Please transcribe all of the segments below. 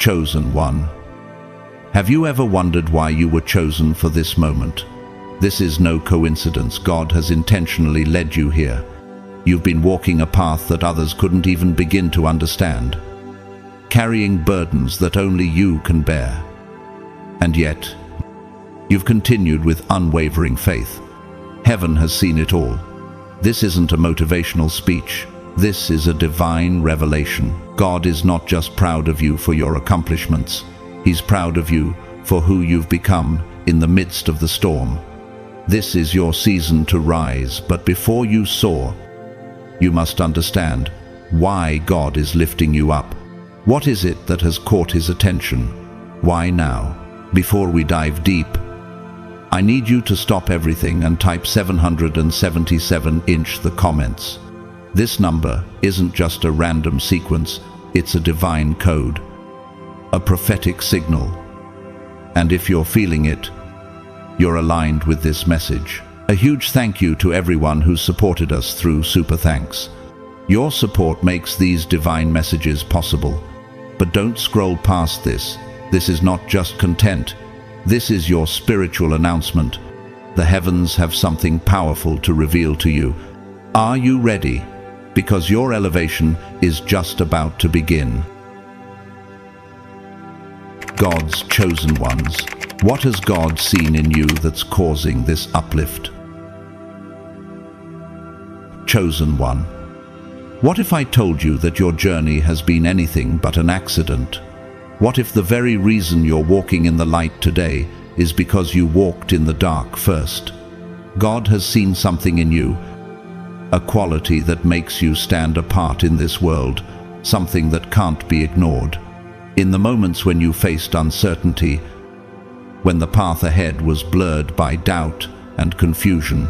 Chosen one. Have you ever wondered why you were chosen for this moment? This is no coincidence. God has intentionally led you here. You've been walking a path that others couldn't even begin to understand, carrying burdens that only you can bear. And yet, you've continued with unwavering faith. Heaven has seen it all. This isn't a motivational speech. This is a divine revelation. God is not just proud of you for your accomplishments. He's proud of you for who you've become in the midst of the storm. This is your season to rise, but before you soar, you must understand why God is lifting you up. What is it that has caught his attention? Why now? Before we dive deep, I need you to stop everything and type 777 in the comments. This number isn't just a random sequence, it's a divine code, a prophetic signal. And if you're feeling it, you're aligned with this message. A huge thank you to everyone who supported us through Super Thanks. Your support makes these divine messages possible. But don't scroll past this. This is not just content. This is your spiritual announcement. The heavens have something powerful to reveal to you. Are you ready? Because your elevation is just about to begin. God's chosen ones. What has God seen in you that's causing this uplift? Chosen one. What if I told you that your journey has been anything but an accident? What if the very reason you're walking in the light today is because you walked in the dark first? God has seen something in you, a quality that makes you stand apart in this world, something that can't be ignored. In the moments when you faced uncertainty, when the path ahead was blurred by doubt and confusion,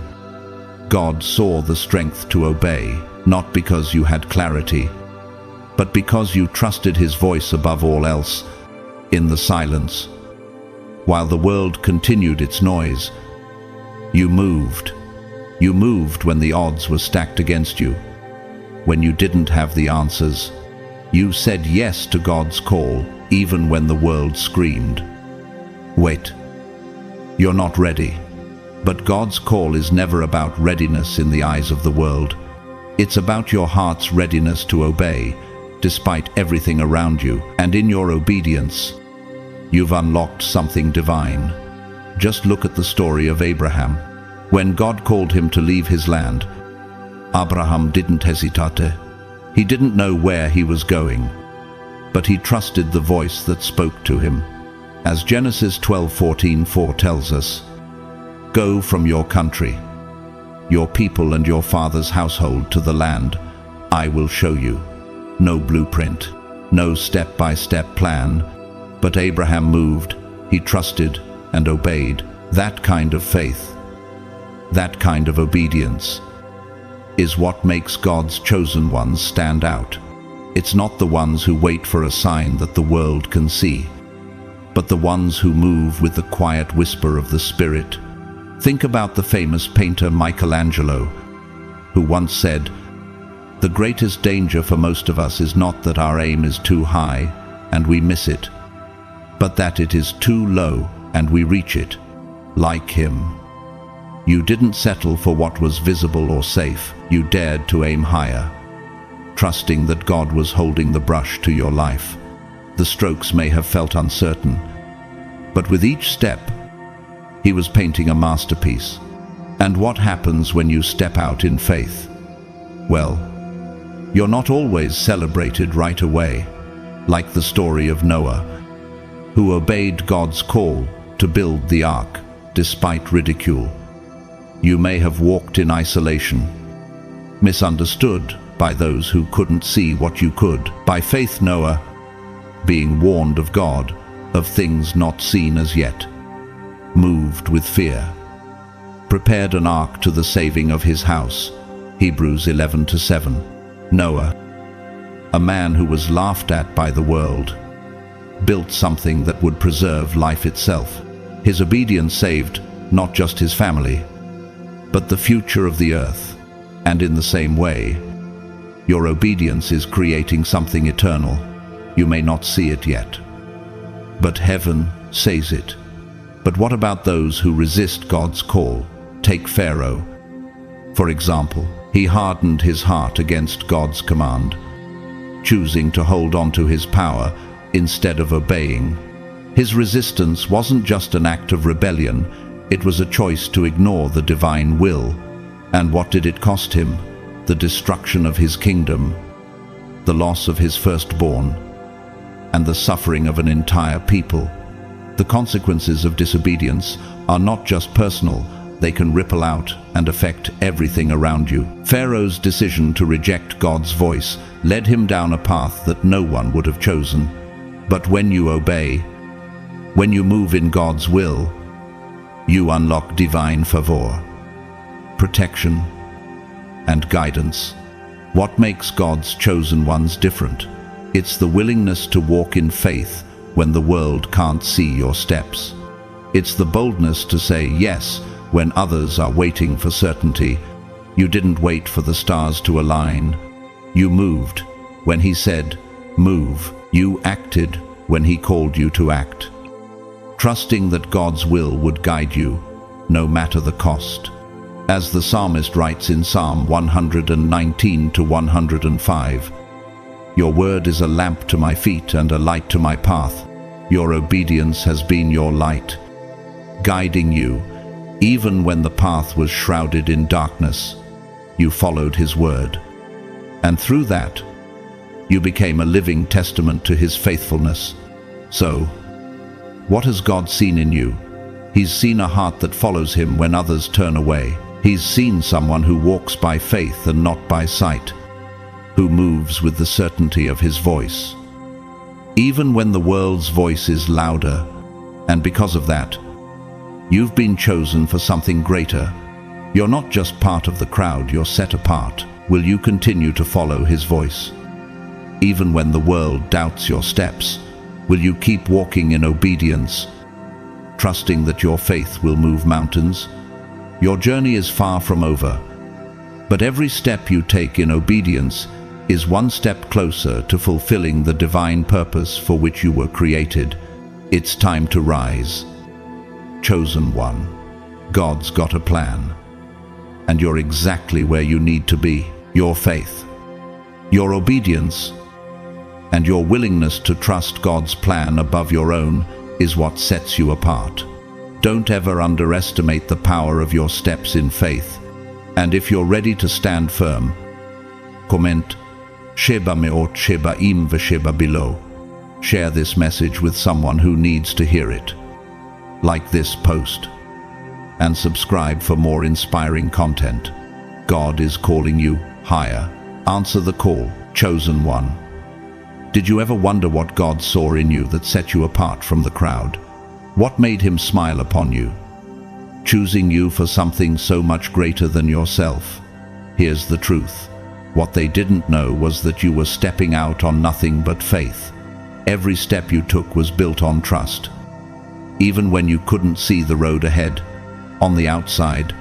God saw the strength to obey, not because you had clarity, but because you trusted his voice above all else. In the silence, while the world continued its noise, you moved. You moved when the odds were stacked against you. When you didn't have the answers, you said yes to God's call, even when the world screamed. Wait, you're not ready. But God's call is never about readiness in the eyes of the world. It's about your heart's readiness to obey, despite everything around you. And in your obedience, you've unlocked something divine. Just look at the story of Abraham. When God called him to leave his land, Abraham didn't hesitate. He didn't know where he was going, but he trusted the voice that spoke to him. As Genesis 12:14 tells us, "Go from your country, your people and your father's household to the land I will show you." No blueprint, no step-by-step plan, but Abraham moved, he trusted and obeyed. That kind of faith, that kind of obedience, is what makes God's chosen ones stand out. It's not the ones who wait for a sign that the world can see, but the ones who move with the quiet whisper of the Spirit. Think about the famous painter Michelangelo, who once said, "The greatest danger for most of us is not that our aim is too high and we miss it, but that it is too low and we reach it." Like him, you didn't settle for what was visible or safe. You dared to aim higher, trusting that God was holding the brush to your life. The strokes may have felt uncertain, but with each step, he was painting a masterpiece. And what happens when you step out in faith? Well, you're not always celebrated right away, like the story of Noah, who obeyed God's call to build the ark despite ridicule. You may have walked in isolation, misunderstood by those who couldn't see what you could. By faith, Noah, being warned of God of things not seen as yet, moved with fear, prepared an ark to the saving of his house. Hebrews 11:7. Noah, a man who was laughed at by the world, built something that would preserve life itself. His obedience saved not just his family, but the future of the earth. And in the same way, your obedience is creating something eternal. You may not see it yet, but heaven says it. But what about those who resist God's call? Take Pharaoh, for example. He hardened his heart against God's command, choosing to hold on to his power instead of obeying. His resistance wasn't just an act of rebellion, it was a choice to ignore the divine will. And what did it cost him? The destruction of his kingdom, the loss of his firstborn, and the suffering of an entire people. The consequences of disobedience are not just personal, they can ripple out and affect everything around you. Pharaoh's decision to reject God's voice led him down a path that no one would have chosen. But when you obey, when you move in God's will, you unlock divine favor, protection, and guidance. What makes God's chosen ones different? It's the willingness to walk in faith when the world can't see your steps. It's the boldness to say yes when others are waiting for certainty. You didn't wait for the stars to align. You moved when He said, move. You acted when He called you to act, trusting that God's will would guide you, no matter the cost. As the psalmist writes in Psalm 119 to 105, your word is a lamp to my feet and a light to my path. Your obedience has been your light, guiding you. Even when the path was shrouded in darkness, you followed His word. And through that, you became a living testament to His faithfulness. So, what has God seen in you? He's seen a heart that follows Him when others turn away. He's seen someone who walks by faith and not by sight, who moves with the certainty of His voice, even when the world's voice is louder. And because of that, you've been chosen for something greater. You're not just part of the crowd, you're set apart. Will you continue to follow His voice? Even when the world doubts your steps, will you keep walking in obedience, trusting that your faith will move mountains? Your journey is far from over, but every step you take in obedience is one step closer to fulfilling the divine purpose for which you were created. It's time to rise. Chosen one, God's got a plan, and you're exactly where you need to be. Your faith, your obedience, and your willingness to trust God's plan above your own is what sets you apart. Don't ever underestimate the power of your steps in faith. And if you're ready to stand firm, comment Sheba meot Sheba im v'Sheba below. Share this message with someone who needs to hear it. Like this post, and subscribe for more inspiring content. God is calling you higher. Answer the call, chosen one. Did you ever wonder what God saw in you that set you apart from the crowd? What made Him smile upon you, choosing you for something so much greater than yourself? Here's the truth. What they didn't know was that you were stepping out on nothing but faith. Every step you took was built on trust. Even when you couldn't see the road ahead, on the outside,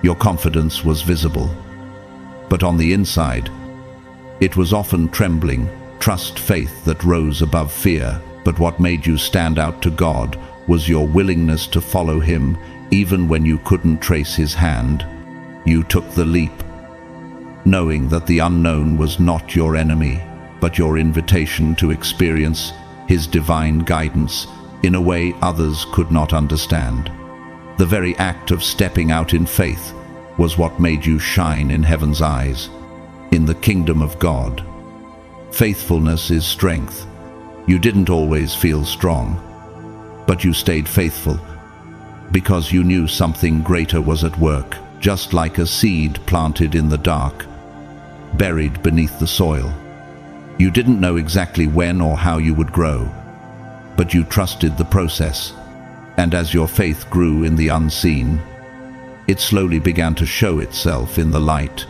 your confidence was visible. But on the inside, it was often trembling, trust, faith that rose above fear. But what made you stand out to God was your willingness to follow Him, even when you couldn't trace His hand. You took the leap, knowing that the unknown was not your enemy, but your invitation to experience His divine guidance in a way others could not understand. The very act of stepping out in faith was what made you shine in heaven's eyes, in the kingdom of God. Faithfulness is strength. You didn't always feel strong, but you stayed faithful because you knew something greater was at work, just like a seed planted in the dark, buried beneath the soil. You didn't know exactly when or how you would grow, but you trusted the process. And as your faith grew in the unseen, it slowly began to show itself in the light.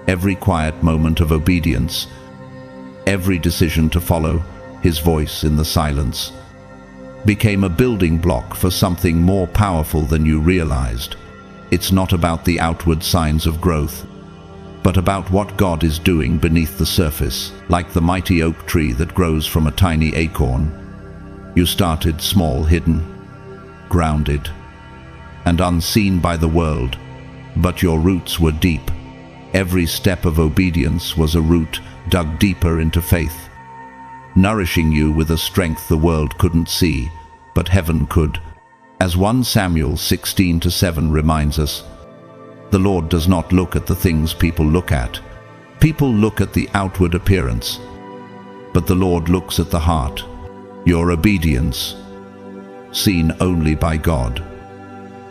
Every quiet moment of obedience, every decision to follow His voice in the silence, became a building block for something more powerful than you realized. It's not about the outward signs of growth, but about what God is doing beneath the surface. Like the mighty oak tree that grows from a tiny acorn, You started small, hidden, grounded, and unseen by the world, but your roots were deep. Every step of obedience was a root dug deeper into faith, nourishing you with a strength the world couldn't see, but heaven could. As 1 Samuel 16:7 reminds us, the Lord does not look at the things people look at. People look at the outward appearance, but the Lord looks at the heart. Your obedience, seen only by God,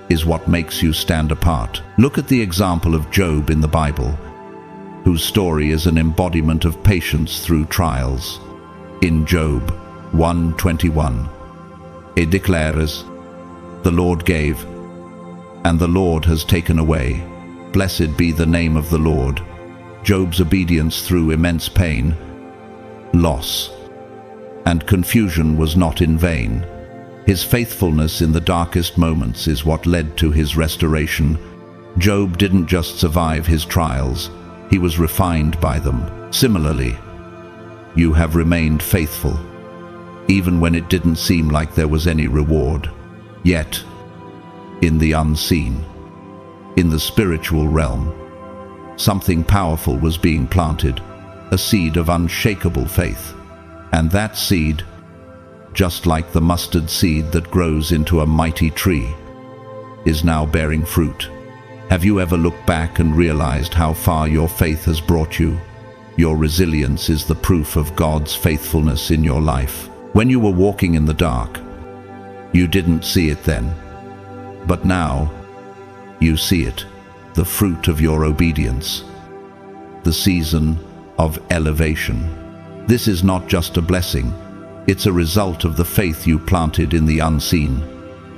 is what makes you stand apart. Look at the example of Job in the Bible, whose story is an embodiment of patience through trials. In Job 1:21, it declares, "The Lord gave, and the Lord has taken away. Blessed be the name of the Lord." Job's obedience through immense pain, loss, and confusion was not in vain. His faithfulness in the darkest moments is what led to his restoration. Job didn't just survive his trials, he was refined by them. Similarly, you have remained faithful, even when it didn't seem like there was any reward. Yet, in the unseen, in the spiritual realm, something powerful was being planted, a seed of unshakable faith. And that seed, just like the mustard seed that grows into a mighty tree, is now bearing fruit. Have you ever looked back and realized how far your faith has brought you? Your resilience is the proof of God's faithfulness in your life. When you were walking in the dark, you didn't see it then, but now you see it, the fruit of your obedience, the season of elevation. This is not just a blessing, it's a result of the faith you planted in the unseen.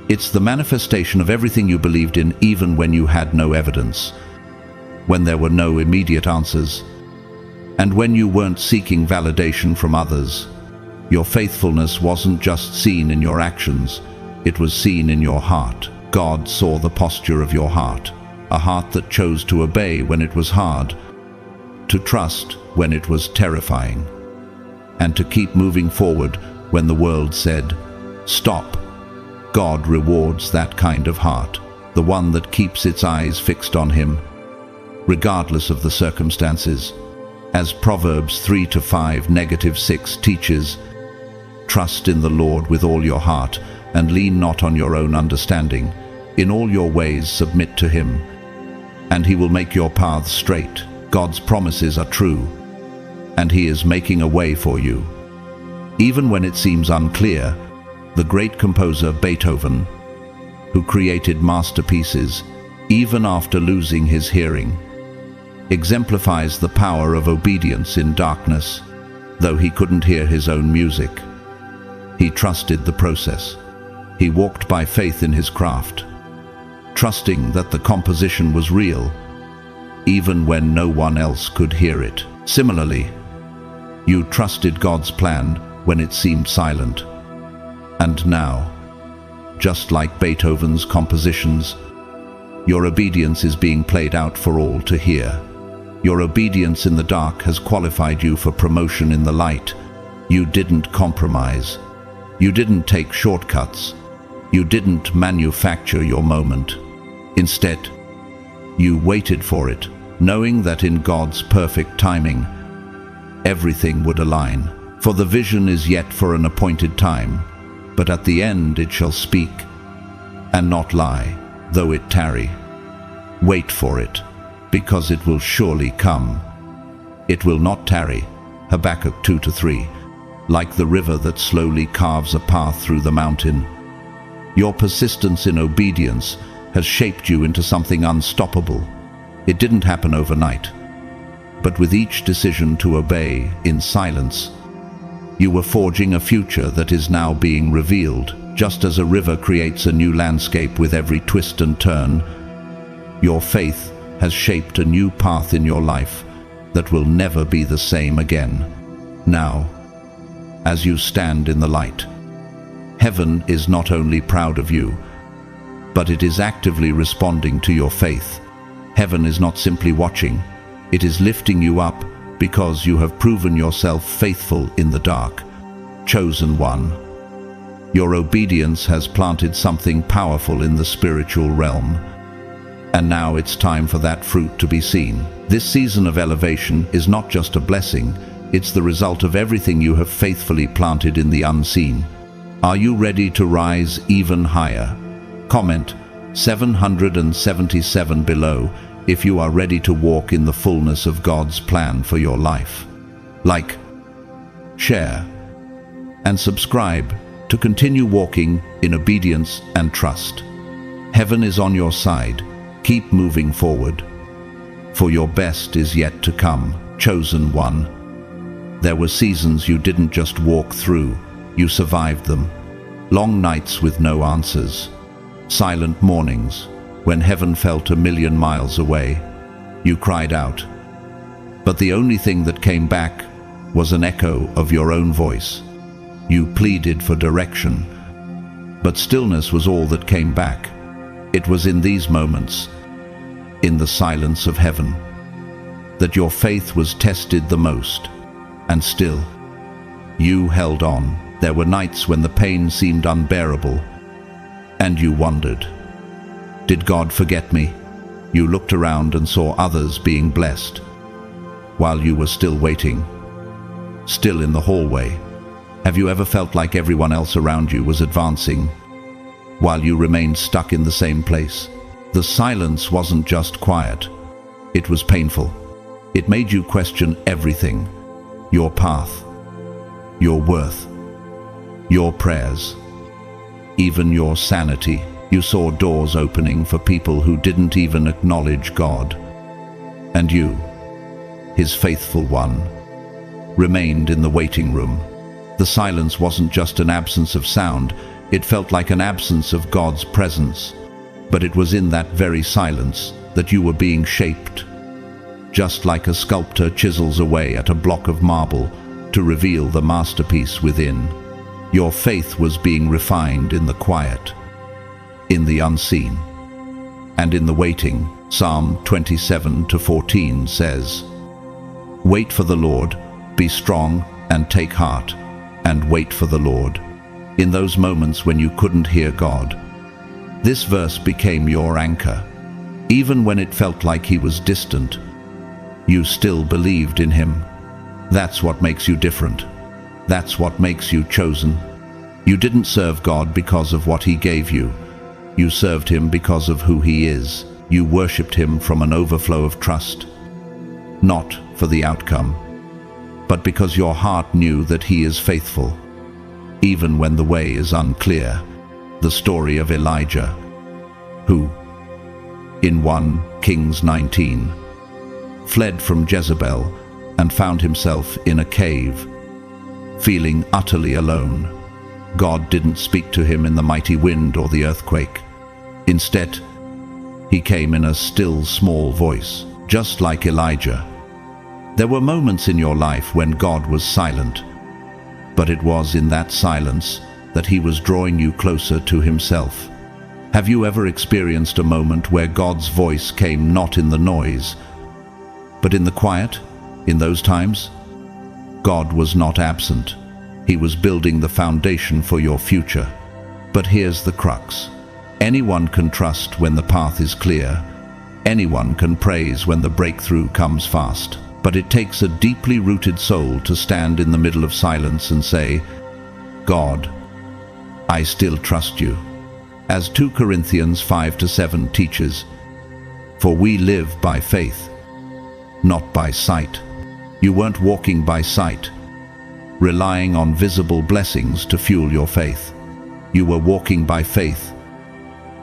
It's the manifestation of everything you believed in even when you had no evidence, when there were no immediate answers, and when you weren't seeking validation from others. Your faithfulness wasn't just seen in your actions, it was seen in your heart. God saw the posture of your heart, a heart that chose to obey when it was hard, to trust when it was terrifying, and to keep moving forward when the world said, "Stop." God rewards that kind of heart, the one that keeps its eyes fixed on Him, regardless of the circumstances. As Proverbs 3:5-6 teaches, "Trust in the Lord with all your heart, and lean not on your own understanding. In all your ways submit to Him, and He will make your paths straight." God's promises are true, and He is making a way for you. Even when it seems unclear, the great composer Beethoven, who created masterpieces even after losing his hearing, exemplifies the power of obedience in darkness. Though he couldn't hear his own music, he trusted the process. He walked by faith in his craft, trusting that the composition was real, even when no one else could hear it. Similarly, you trusted God's plan when it seemed silent. And now, just like Beethoven's compositions, your obedience is being played out for all to hear. Your obedience in the dark has qualified you for promotion in the light. You didn't compromise. You didn't take shortcuts. You didn't manufacture your moment. Instead, you waited for it, knowing that in God's perfect timing, everything would align. For the vision is yet for an appointed time, but at the end it shall speak, and not lie, though it tarry. Wait for it, because it will surely come. It will not tarry. Habakkuk 2-3. Like the river that slowly carves a path through the mountain, your persistence in obedience has shaped you into something unstoppable. It didn't happen overnight, but with each decision to obey in silence, you were forging a future that is now being revealed. Just as a river creates a new landscape with every twist and turn, your faith has shaped a new path in your life that will never be the same again. Now, as you stand in the light, heaven is not only proud of you, but it is actively responding to your faith. Heaven is not simply watching, it is lifting you up because you have proven yourself faithful in the dark. Chosen one, Your obedience has planted something powerful in the spiritual realm. And now it's time for that fruit to be seen. This season of elevation is not just a blessing, it's the result of everything you have faithfully planted in the unseen. Are you ready to rise even higher? Comment 777 below if you are ready to walk in the fullness of God's plan for your life. Like, share, and subscribe to continue walking in obedience and trust. Heaven is on your side. Keep moving forward, for your best is yet to come, chosen one. There were seasons you didn't just walk through, you survived them. Long nights with no answers, silent mornings when heaven felt 1,000,000 miles away. You cried out, but the only thing that came back was an echo of your own voice. You pleaded for direction, but stillness was all that came back. It was in these moments, in the silence of heaven, that your faith was tested the most. And still, you held on. There were nights when the pain seemed unbearable, and you wondered, did God forget me? You looked around and saw others being blessed, while you were still waiting, still in the hallway. Have you ever felt like everyone else around you was advancing, while you remained stuck in the same place? The silence wasn't just quiet, it was painful. It made you question everything, your path, your worth, your prayers, even your sanity. You saw doors opening for people who didn't even acknowledge God. And you, His faithful one, remained in the waiting room. The silence wasn't just an absence of sound, it felt like an absence of God's presence. But it was in that very silence that you were being shaped, just like a sculptor chisels away at a block of marble to reveal the masterpiece within. Your faith was being refined in the quiet, in the unseen, and in the waiting. Psalm 27:14 says, "Wait for the Lord, be strong and take heart, and wait for the Lord." In those moments when you couldn't hear God, this verse became your anchor. Even when it felt like He was distant, you still believed in Him. That's what makes you different. That's what makes you chosen. You didn't serve God because of what He gave you. You served Him because of who He is. You worshipped Him from an overflow of trust, not for the outcome, but because your heart knew that He is faithful, even when the way is unclear. The story of Elijah, who, in 1 Kings 19, fled from Jezebel and found himself in a cave, feeling utterly alone. God didn't speak to him in the mighty wind or the earthquake. Instead, He came in a still, small voice, just like Elijah. There were moments in your life when God was silent, but it was in that silence that He was drawing you closer to Himself. Have you ever experienced a moment where God's voice came not in the noise, but in the quiet? In those times, God was not absent. He was building the foundation for your future. But here's the crux. Anyone can trust when the path is clear. Anyone can praise when the breakthrough comes fast. But it takes a deeply rooted soul to stand in the middle of silence and say, "God, I still trust you." As 2 Corinthians 5-7 teaches, "For we live by faith, not by sight." You weren't walking by sight, relying on visible blessings to fuel your faith. You were walking by faith,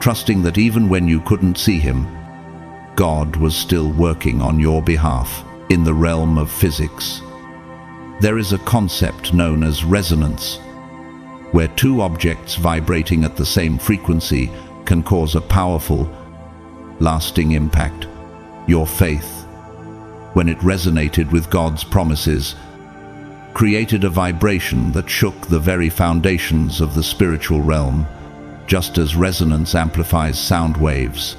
trusting that even when you couldn't see Him, God was still working on your behalf. In the realm of physics, there is a concept known as resonance, where two objects vibrating at the same frequency can cause a powerful, lasting impact. Your faith, when it resonated with God's promises, created a vibration that shook the very foundations of the spiritual realm, just as resonance amplifies sound waves.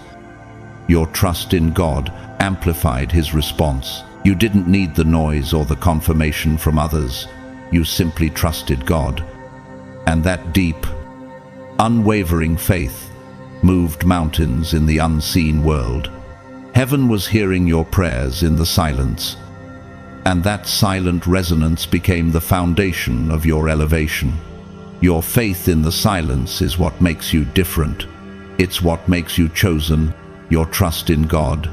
Your trust in God amplified His response. You didn't need the noise or the confirmation from others. You simply trusted God. And that deep, Unwavering faith moved mountains in the unseen world. Heaven was hearing your prayers in the silence, and that silent resonance became the foundation of your elevation. Your faith in the silence is what makes you different. It's what makes you chosen, your trust in God,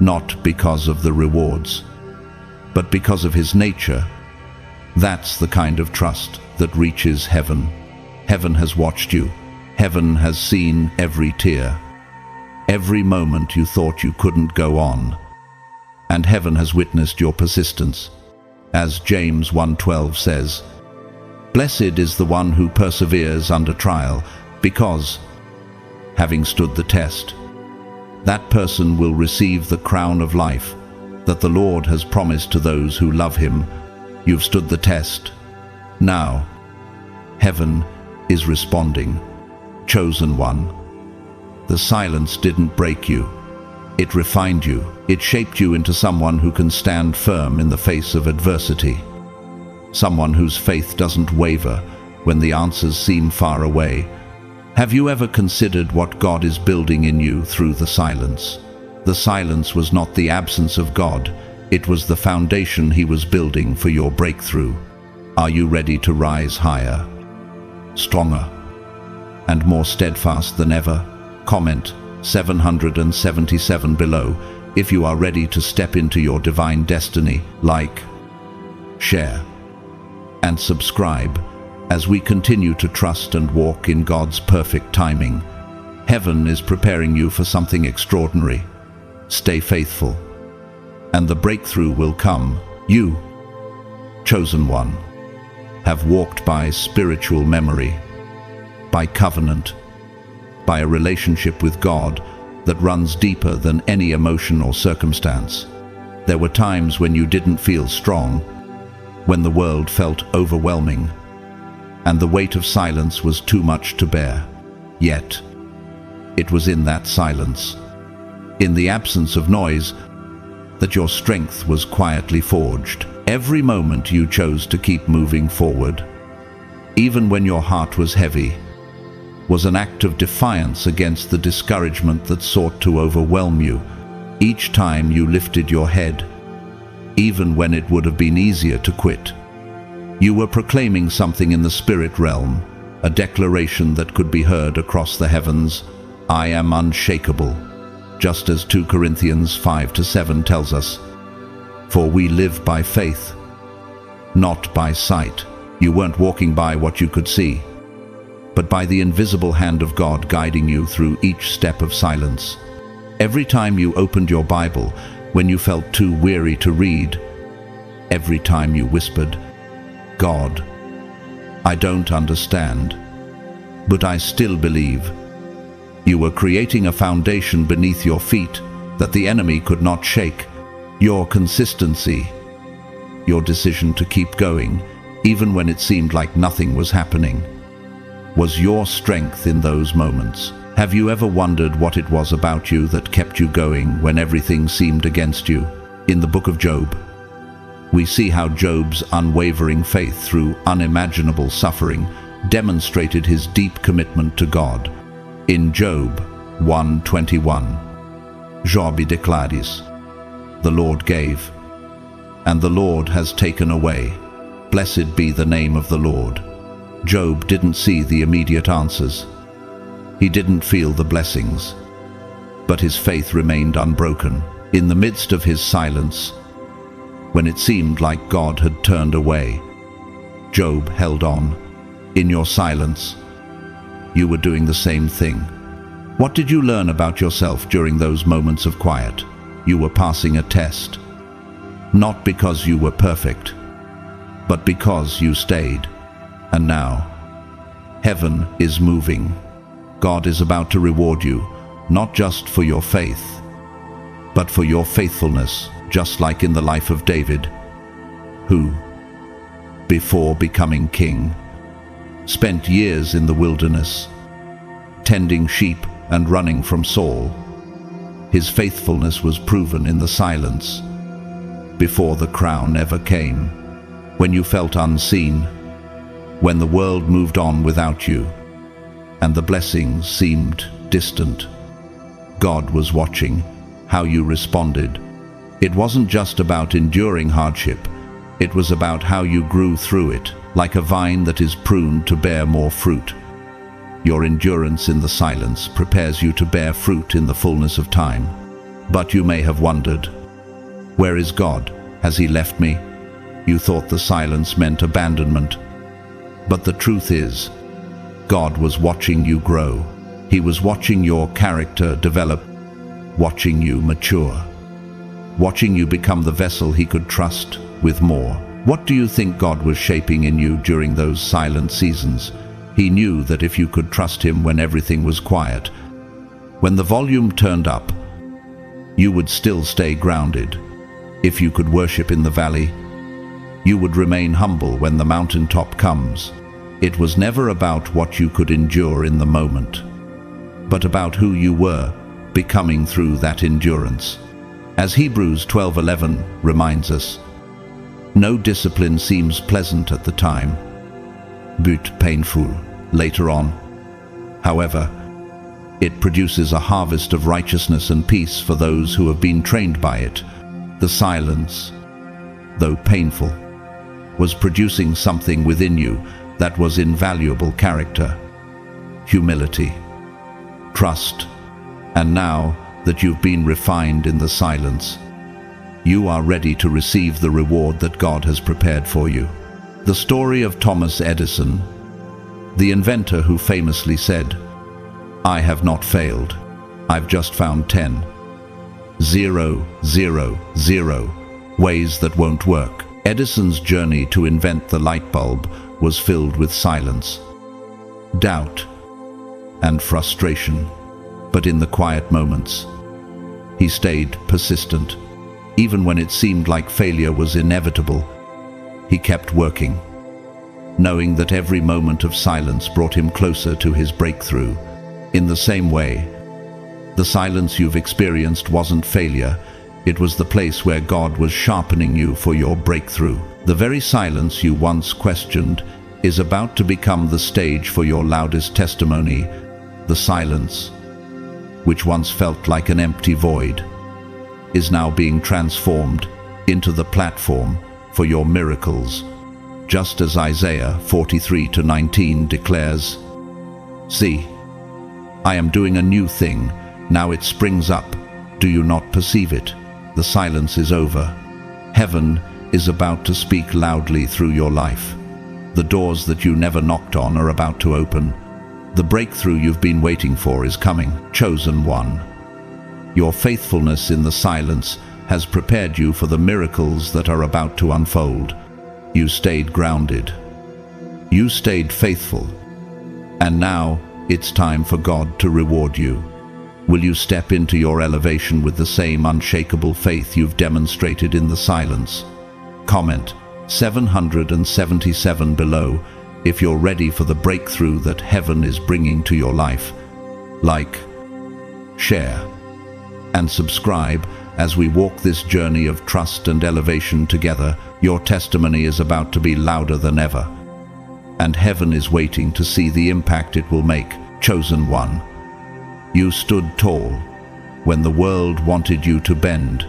not because of the rewards, but because of His nature. That's the kind of trust that reaches heaven. Heaven has watched you. Heaven has seen every tear, every moment you thought you couldn't go on. And heaven has witnessed your persistence. As James 1:12 says, "Blessed is the one who perseveres under trial, because, having stood the test, that person will receive the crown of life that the Lord has promised to those who love Him." You've stood the test. Now, heaven is responding. Chosen one. The silence didn't break you. It refined you. It shaped you into someone who can stand firm in the face of adversity. Someone whose faith doesn't waver when the answers seem far away. Have you ever considered what God is building in you through the silence? The silence was not the absence of God. It was the foundation He was building for your breakthrough. Are you ready to rise higher, stronger, and more steadfast than ever? Comment 777 below if you are ready to step into your divine destiny. Like, share, and subscribe as we continue to trust and walk in God's perfect timing. Heaven is preparing you for something extraordinary. Stay faithful, and the breakthrough will come. You, chosen one, have walked by spiritual memory, by covenant, by a relationship with God that runs deeper than any emotion or circumstance. There were times when you didn't feel strong, when the world felt overwhelming, and the weight of silence was too much to bear. Yet, it was in that silence, in the absence of noise, that your strength was quietly forged. Every moment you chose to keep moving forward, even when your heart was heavy, was an act of defiance against the discouragement that sought to overwhelm you. Each time you lifted your head, even when it would have been easier to quit, you were proclaiming something in the spirit realm, a declaration that could be heard across the heavens. I am unshakable, just as 2 Corinthians 5-7 tells us. For we live by faith, not by sight. You weren't walking by what you could see, but by the invisible hand of God guiding you through each step of silence. Every time you opened your Bible when you felt too weary to read, every time you whispered, God, I don't understand, but I still believe, you were creating a foundation beneath your feet that the enemy could not shake. Your consistency, your decision to keep going, even when it seemed like nothing was happening, was your strength in those moments. Have you ever wondered what it was about you that kept you going when everything seemed against you? In the book of Job, we see how Job's unwavering faith through unimaginable suffering demonstrated his deep commitment to God. In Job 1:21, Job declares, the Lord gave, and the Lord has taken away. Blessed be the name of the Lord. Job didn't see the immediate answers. He didn't feel the blessings, but his faith remained unbroken. In the midst of his silence, when it seemed like God had turned away, Job held on. In your silence, you were doing the same thing. What did you learn about yourself during those moments of quiet? You were passing a test, not because you were perfect, but because you stayed. And now, heaven is moving. God is about to reward you, not just for your faith, but for your faithfulness, just like in the life of David, who, before becoming king, spent years in the wilderness, tending sheep and running from Saul. His faithfulness was proven in the silence, before the crown ever came. When you felt unseen, when the world moved on without you, and the blessings seemed distant. God was watching how you responded. It wasn't just about enduring hardship, it was about how you grew through it, like a vine that is pruned to bear more fruit. Your endurance in the silence prepares you to bear fruit in the fullness of time. But you may have wondered, where is God? Has he left me? You thought the silence meant abandonment. But the truth is, God was watching you grow. He was watching your character develop, watching you mature, watching you become the vessel he could trust with more. What do you think God was shaping in you during those silent seasons? He knew that if you could trust him when everything was quiet, when the volume turned up, you would still stay grounded. If you could worship in the valley, you would remain humble when the mountaintop comes. It was never about what you could endure in the moment, but about who you were becoming through that endurance. As Hebrews 12:11 reminds us, no discipline seems pleasant at the time, but painful later on. However, it produces a harvest of righteousness and peace for those who have been trained by it. The silence, though painful, was producing something within you that was invaluable: character, humility, trust. And now that you've been refined in the silence, you are ready to receive the reward that God has prepared for you. The story of Thomas Edison, the inventor who famously said, "I have not failed, I've just found 10,000 ways that won't work." Edison's journey to invent the light bulb was filled with silence, doubt, and frustration. But in the quiet moments, he stayed persistent. Even when it seemed like failure was inevitable, he kept working, knowing that every moment of silence brought him closer to his breakthrough. In the same way, the silence you've experienced wasn't failure, it was the place where God was sharpening you for your breakthrough. The very silence you once questioned is about to become the stage for your loudest testimony. The silence, which once felt like an empty void, is now being transformed into the platform for your miracles. Just as Isaiah 43:19 declares, "See, I am doing a new thing, now it springs up. Do you not perceive it?" The silence is over. Heaven is about to speak loudly through your life. The doors that you never knocked on are about to open. The breakthrough you've been waiting for is coming. Chosen one, your faithfulness in the silence has prepared you for the miracles that are about to unfold. You stayed grounded. You stayed faithful. And now it's time for God to reward you. Will you step into your elevation with the same unshakable faith you've demonstrated in the silence? Comment 777 below if you're ready for the breakthrough that heaven is bringing to your life. Like, share, and subscribe as we walk this journey of trust and elevation together. Your testimony is about to be louder than ever, and heaven is waiting to see the impact it will make. Chosen one, you stood tall when the world wanted you to bend.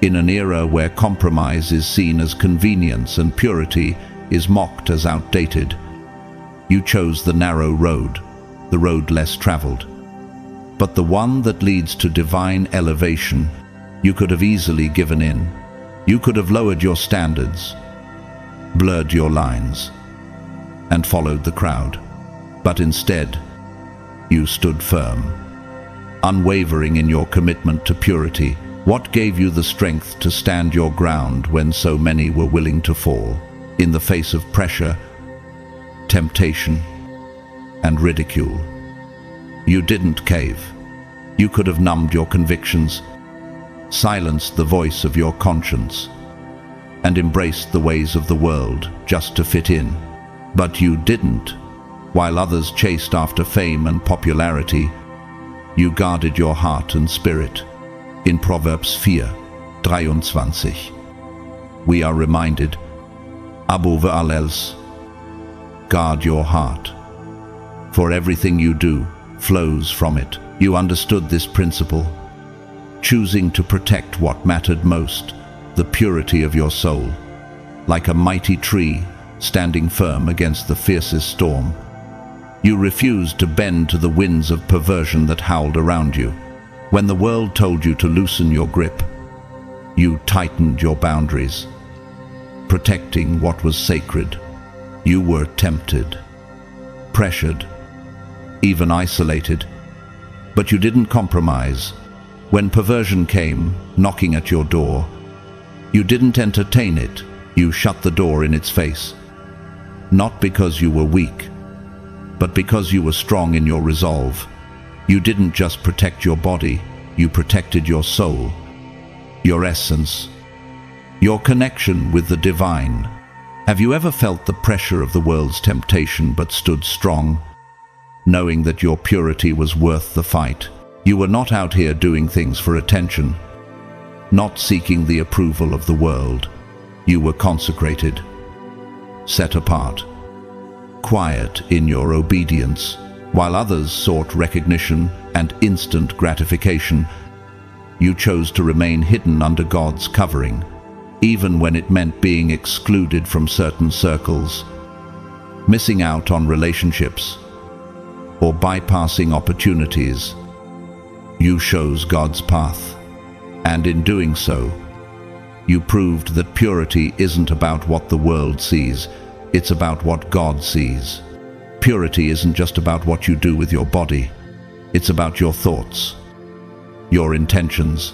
In an era where compromise is seen as convenience and purity is mocked as outdated, you chose the narrow road, the road less traveled, but the one that leads to divine elevation. You could have easily given in. You could have lowered your standards, blurred your lines, and followed the crowd. But instead, you stood firm, unwavering in your commitment to purity. What gave you the strength to stand your ground when so many were willing to fall? In the face of pressure, temptation, and ridicule, you didn't cave. You could have numbed your convictions, silenced the voice of your conscience, and embraced the ways of the world just to fit in. But you didn't. While others chased after fame and popularity, you guarded your heart and spirit. In Proverbs 4:23, we are reminded, above all else, guard your heart, for everything you do flows from it. You understood this principle, choosing to protect what mattered most, the purity of your soul. Like a mighty tree standing firm against the fiercest storm, you refused to bend to the winds of perversion that howled around you. When the world told you to loosen your grip, you tightened your boundaries, protecting what was sacred. You were tempted, pressured, even isolated, but you didn't compromise. When perversion came knocking at your door, you didn't entertain it. You shut the door in its face. Not because you were weak, but because you were strong in your resolve. You didn't just protect your body, you protected your soul, your essence, your connection with the divine. Have you ever felt the pressure of the world's temptation but stood strong, knowing that your purity was worth the fight? You were not out here doing things for attention, not seeking the approval of the world. You were consecrated, set apart, quiet in your obedience. While others sought recognition and instant gratification, you chose to remain hidden under God's covering, even when it meant being excluded from certain circles, missing out on relationships, or bypassing opportunities. You chose God's path, and in doing so, you proved that purity isn't about what the world sees, it's about what God sees. Purity isn't just about what you do with your body, it's about your thoughts, your intentions,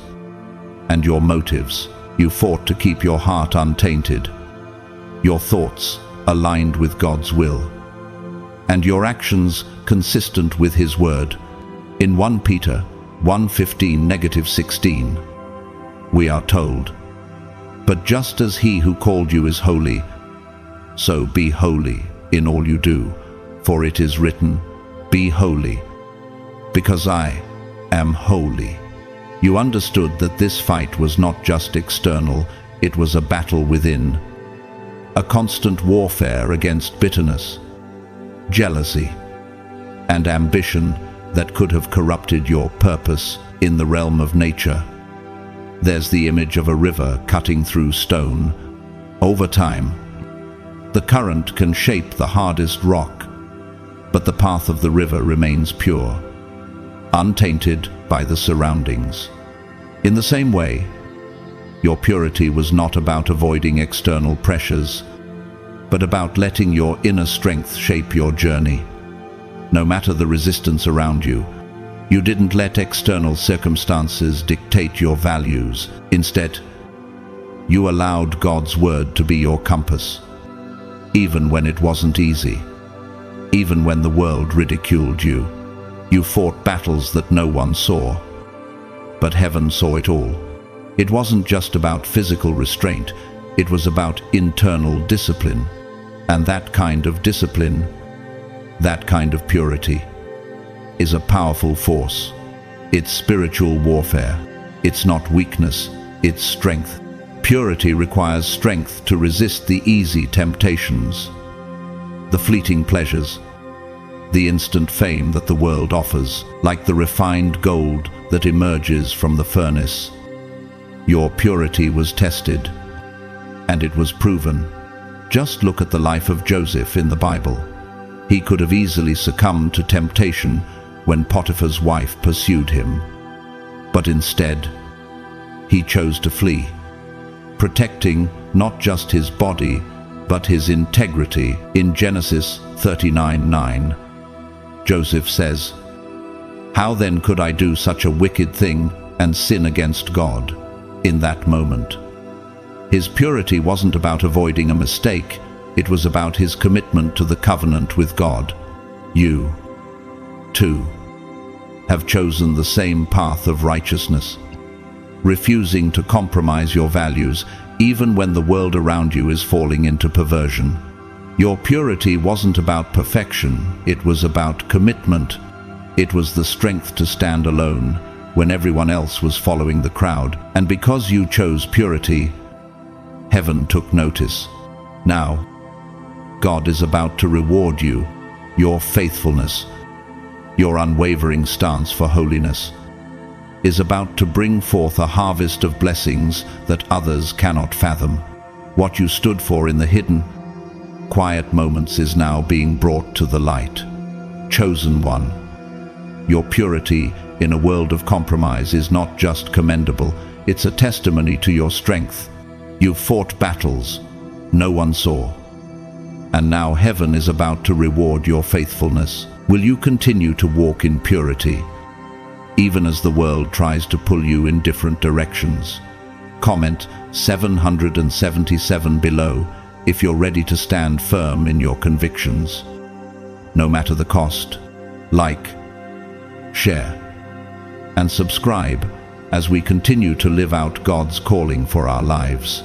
and your motives. You fought to keep your heart untainted, your thoughts aligned with God's will, and your actions consistent with His word. In 1 Peter 1:15-16, we are told, "But just as He who called you is holy, so be holy in all you do, for it is written, 'Be holy, because I am holy.'" You understood that this fight was not just external, it was a battle within, a constant warfare against bitterness, jealousy, and ambition that could have corrupted your purpose. In the realm of nature, there's the image of a river cutting through stone. Over time, the current can shape the hardest rock, but the path of the river remains pure, untainted by the surroundings. In the same way, your purity was not about avoiding external pressures, but about letting your inner strength shape your journey. No matter the resistance around you, you didn't let external circumstances dictate your values. Instead, you allowed God's word to be your compass, even when it wasn't easy, even when the world ridiculed you. You fought battles that no one saw, but heaven saw it all. It wasn't just about physical restraint, it was about internal discipline. And that kind of discipline, that kind of purity, is a powerful force. It's spiritual warfare. It's not weakness, it's strength. Purity requires strength to resist the easy temptations, the fleeting pleasures, the instant fame that the world offers. Like the refined gold that emerges from the furnace, your purity was tested, and it was proven. Just look at the life of Joseph in the Bible. He could have easily succumbed to temptation when Potiphar's wife pursued him, but instead, he chose to flee, protecting not just his body, but his integrity. In Genesis 39:9, Joseph says, "How then could I do such a wicked thing and sin against God?" In that moment, his purity wasn't about avoiding a mistake, it was about his commitment to the covenant with God. You, too, have chosen the same path of righteousness, refusing to compromise your values even when the world around you is falling into perversion. Your purity wasn't about perfection, it was about commitment. It was the strength to stand alone when everyone else was following the crowd. And because you chose purity, heaven took notice. Now, God is about to reward you. Your faithfulness, your unwavering stance for holiness, is about to bring forth a harvest of blessings that others cannot fathom. What you stood for in the hidden, quiet moments is now being brought to the light. Chosen one, your purity in a world of compromise is not just commendable, it's a testimony to your strength. You've fought battles no one saw, and now heaven is about to reward your faithfulness. Will you continue to walk in purity, even as the world tries to pull you in different directions? Comment 777 below if you're ready to stand firm in your convictions, no matter the cost. Like, share, and subscribe as we continue to live out God's calling for our lives.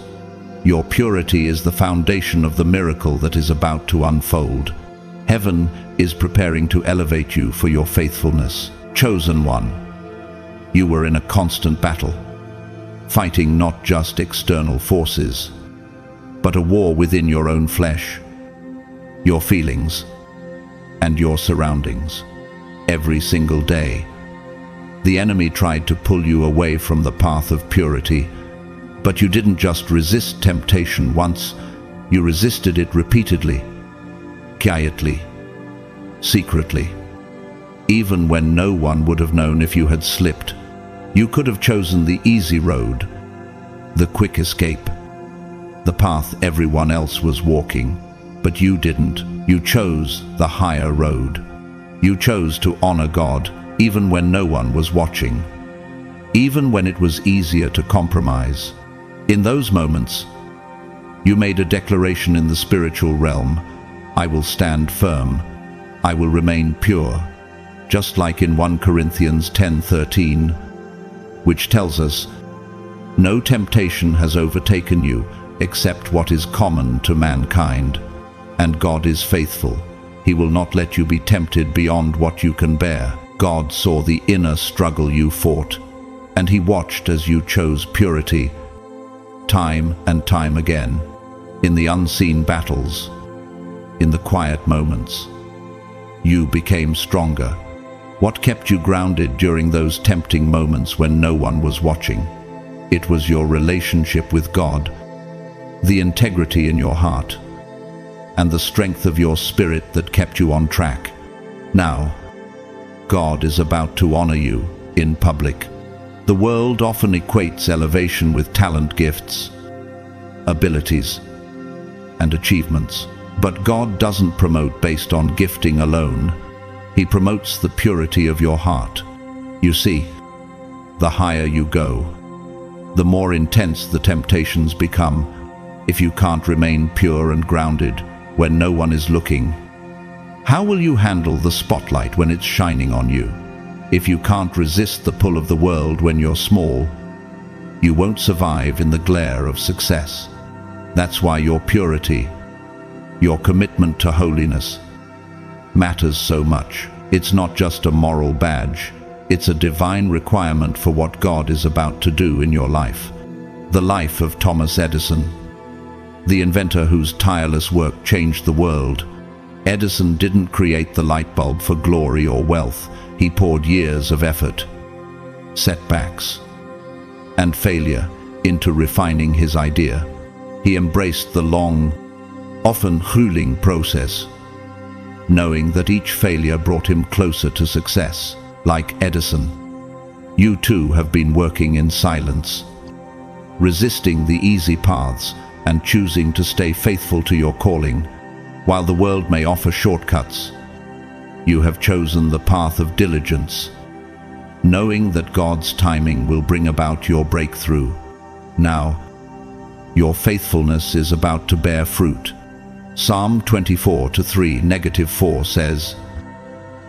Your purity is the foundation of the miracle that is about to unfold. Heaven is preparing to elevate you for your faithfulness. Chosen one, you were in a constant battle, fighting not just external forces, but a war within your own flesh, your feelings, and your surroundings. Every single day, the enemy tried to pull you away from the path of purity, but you didn't just resist temptation once, you resisted it repeatedly, quietly, secretly. Even when no one would have known if you had slipped, you could have chosen the easy road, the quick escape, the path everyone else was walking, but you didn't. You chose the higher road. You chose to honor God, even when no one was watching, even when it was easier to compromise. In those moments, you made a declaration in the spiritual realm: I will stand firm, I will remain pure, just like in 1 Corinthians 10:13, which tells us, no temptation has overtaken you except what is common to mankind, and God is faithful. He will not let you be tempted beyond what you can bear. God saw the inner struggle you fought, and He watched as you chose purity, time and time again, in the unseen battles, in the quiet moments. You became stronger. What kept you grounded during those tempting moments when no one was watching? It was your relationship with God, the integrity in your heart, and the strength of your spirit that kept you on track. Now, God is about to honor you in public. The world often equates elevation with talent, gifts, abilities, and achievements. But God doesn't promote based on gifting alone. He promotes the purity of your heart. You see, the higher you go, the more intense the temptations become. If you can't remain pure and grounded when no one is looking, how will you handle the spotlight when it's shining on you? If you can't resist the pull of the world when you're small, you won't survive in the glare of success. That's why your purity, your commitment to holiness, matters so much. It's not just a moral badge, it's a divine requirement for what God is about to do in your life. The life of Thomas Edison, the inventor whose tireless work changed the world. Edison didn't create the light bulb for glory or wealth. He poured years of effort, setbacks, and failure into refining his idea. He embraced the long, often grueling process, knowing that each failure brought him closer to success. Like Edison, you too have been working in silence, resisting the easy paths and choosing to stay faithful to your calling. While the world may offer shortcuts, you have chosen the path of diligence, knowing that God's timing will bring about your breakthrough. Now, your faithfulness is about to bear fruit. Psalm 24:3-4 says,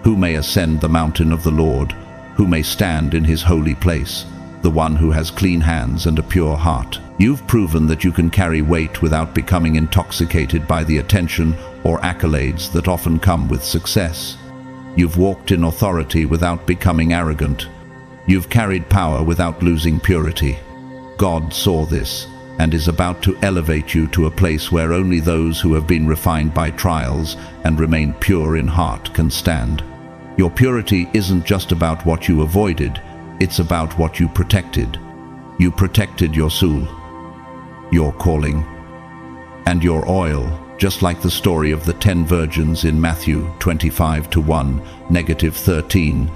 "Who may ascend the mountain of the Lord? Who may stand in His holy place? The one who has clean hands and a pure heart." You've proven that you can carry weight without becoming intoxicated by the attention or accolades that often come with success. You've walked in authority without becoming arrogant. You've carried power without losing purity. God saw this, and is about to elevate you to a place where only those who have been refined by trials and remain pure in heart can stand. Your purity isn't just about what you avoided, it's about what you protected. You protected your soul, your calling, and your oil, just like the story of the 10 virgins in Matthew 25:1-13,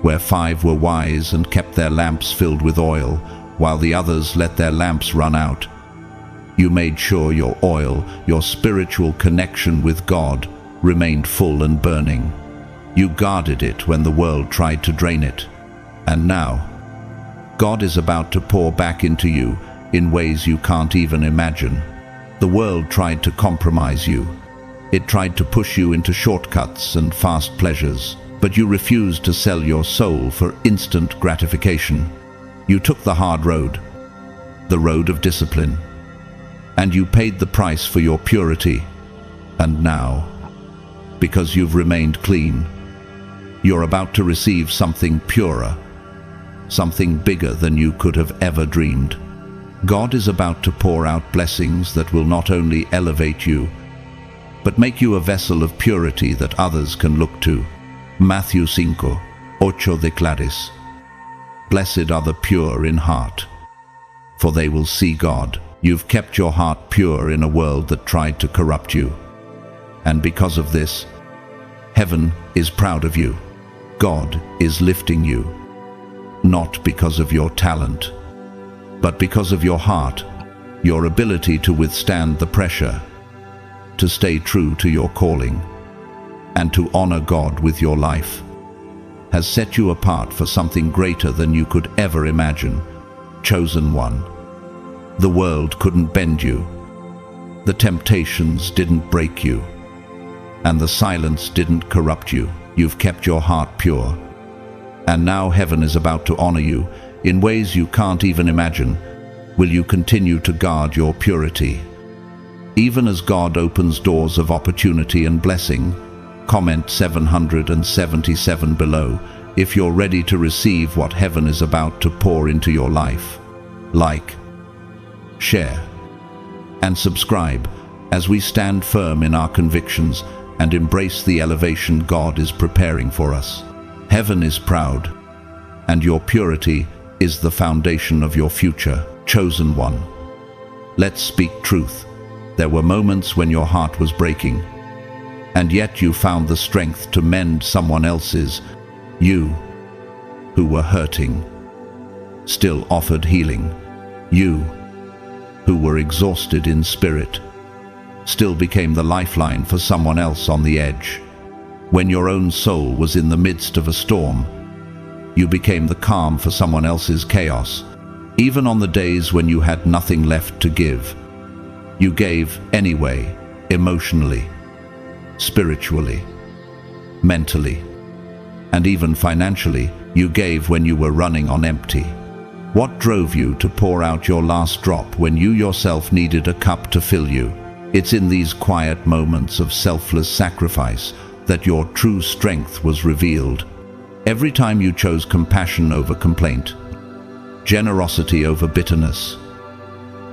where 5 were wise and kept their lamps filled with oil, while the others let their lamps run out. You made sure your oil, your spiritual connection with God, remained full and burning. You guarded it when the world tried to drain it. And now, God is about to pour back into you in ways you can't even imagine. The world tried to compromise you. It tried to push you into shortcuts and fast pleasures, but you refused to sell your soul for instant gratification. You took the hard road, the road of discipline, and you paid the price for your purity. And now, because you've remained clean, you're about to receive something purer, something bigger than you could have ever dreamed. God is about to pour out blessings that will not only elevate you, but make you a vessel of purity that others can look to. Matthew 5:8 Blessed are the pure in heart, for they will see God. You've kept your heart pure in a world that tried to corrupt you. And because of this, heaven is proud of you. God is lifting you, not because of your talent, but because of your heart, your ability to withstand the pressure, to stay true to your calling, and to honor God with your life, has set you apart for something greater than you could ever imagine. Chosen one. The world couldn't bend you. The temptations didn't break you. And the silence didn't corrupt you. You've kept your heart pure. And now heaven is about to honor you in ways you can't even imagine. Will you continue to guard your purity? Even as God opens doors of opportunity and blessing, comment 777 below if you're ready to receive what heaven is about to pour into your life. Like, share, and subscribe as we stand firm in our convictions and embrace the elevation God is preparing for us. Heaven is proud, and your purity is the foundation of your future. Chosen one. Let's speak truth. There were moments when your heart was breaking, and yet you found the strength to mend someone else's. You, who were hurting, still offered healing. You, who were exhausted in spirit, still became the lifeline for someone else on the edge. When your own soul was in the midst of a storm, you became the calm for someone else's chaos. Even on the days when you had nothing left to give, you gave anyway, emotionally, spiritually, mentally, and even financially. You gave when you were running on empty. What drove you to pour out your last drop when you yourself needed a cup to fill you? It's in these quiet moments of selfless sacrifice that your true strength was revealed. Every time you chose compassion over complaint, generosity over bitterness,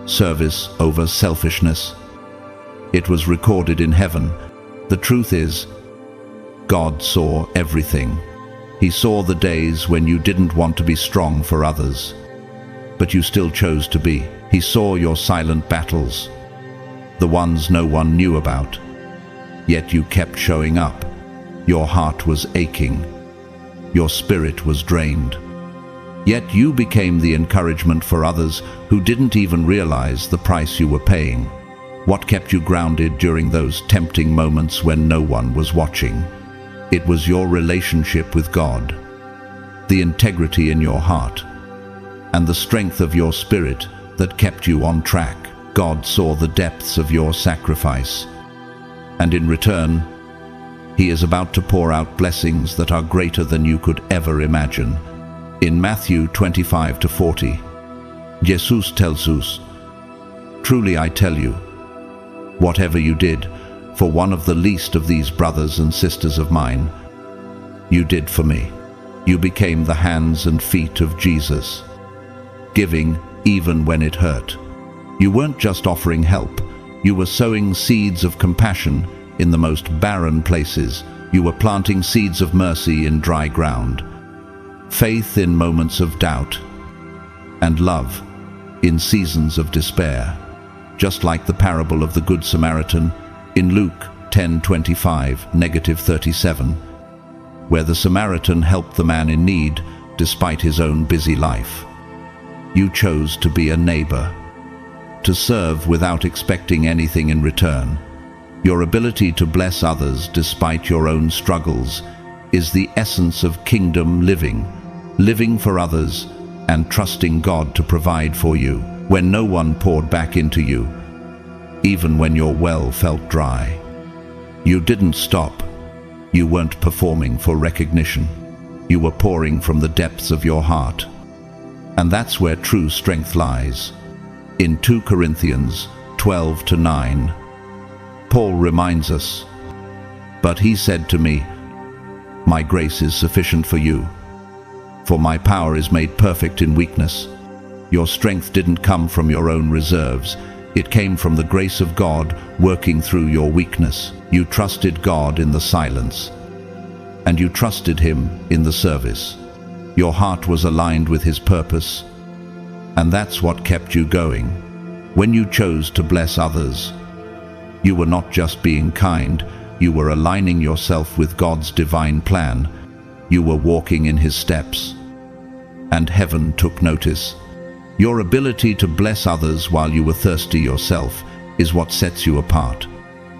service over selfishness, it was recorded in heaven. The truth is, God saw everything. He saw the days when you didn't want to be strong for others, but you still chose to be. He saw your silent battles, the ones no one knew about, yet you kept showing up. Your heart was aching. Your spirit was drained. Yet you became the encouragement for others who didn't even realize the price you were paying. What kept you grounded during those tempting moments when no one was watching? It was your relationship with God, the integrity in your heart, and the strength of your spirit that kept you on track. God saw the depths of your sacrifice, and in return, He is about to pour out blessings that are greater than you could ever imagine. In Matthew 25:40, Jesus tells us, "Truly I tell you, whatever you did for one of the least of these brothers and sisters of mine, you did for me." You became the hands and feet of Jesus, giving even when it hurt, You weren't just offering help, you were sowing seeds of compassion in the most barren places. You were planting seeds of mercy in dry ground, faith in moments of doubt, and love in seasons of despair. Just like the parable of the Good Samaritan in Luke 10:25-37, where the Samaritan helped the man in need despite his own busy life. You chose to be a neighbor, to serve without expecting anything in return. Your ability to bless others despite your own struggles is the essence of kingdom living, living for others and trusting God to provide for you when no one poured back into you, even when your well felt dry. You didn't stop. You weren't performing for recognition. You were pouring from the depths of your heart. And that's where true strength lies. In 2 Corinthians 12-9, Paul reminds us, "But he said to me, 'My grace is sufficient for you, for my power is made perfect in weakness.' Your strength didn't come from your own reserves. It came from the grace of God working through your weakness. You trusted God in the silence, and you trusted Him in the service. Your heart was aligned with His purpose, and that's what kept you going. When you chose to bless others, you were not just being kind, you were aligning yourself with God's divine plan. You were walking in His steps, and heaven took notice. Your ability to bless others while you were thirsty yourself is what sets you apart.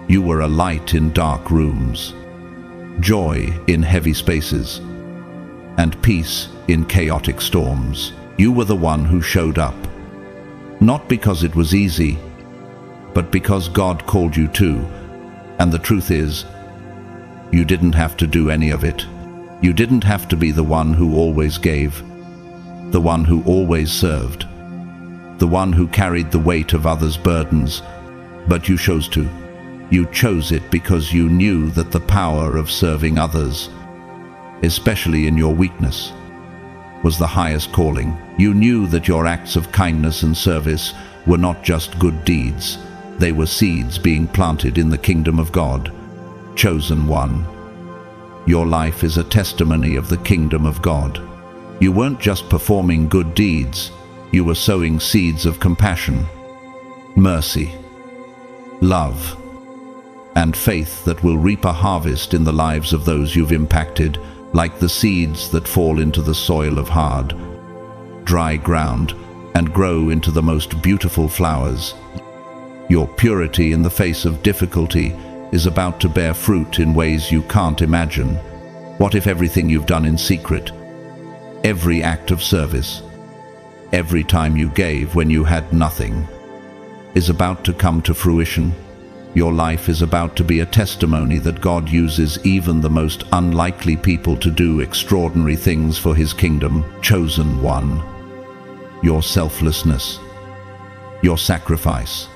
You were a light in dark rooms, joy in heavy spaces, and peace in chaotic storms. You were the one who showed up, not because it was easy, but because God called you to. And the truth is, you didn't have to do any of it. You didn't have to be the one who always gave, the one who always served, the one who carried the weight of others' burdens, but you chose to. You chose it because you knew that the power of serving others, especially in your weakness, was the highest calling. You knew that your acts of kindness and service were not just good deeds, they were seeds being planted in the kingdom of God. Chosen one, your life is a testimony of the kingdom of God. You weren't just performing good deeds, you were sowing seeds of compassion, mercy, love, and faith that will reap a harvest in the lives of those you've impacted, like the seeds that fall into the soil of hard, dry ground and grow into the most beautiful flowers. Your purity in the face of difficulty is about to bear fruit in ways you can't imagine. What if everything you've done in secret, every act of service, every time you gave when you had nothing, is about to come to fruition? Your life is about to be a testimony that God uses even the most unlikely people to do extraordinary things for His kingdom. Chosen one, your selflessness, your sacrifice,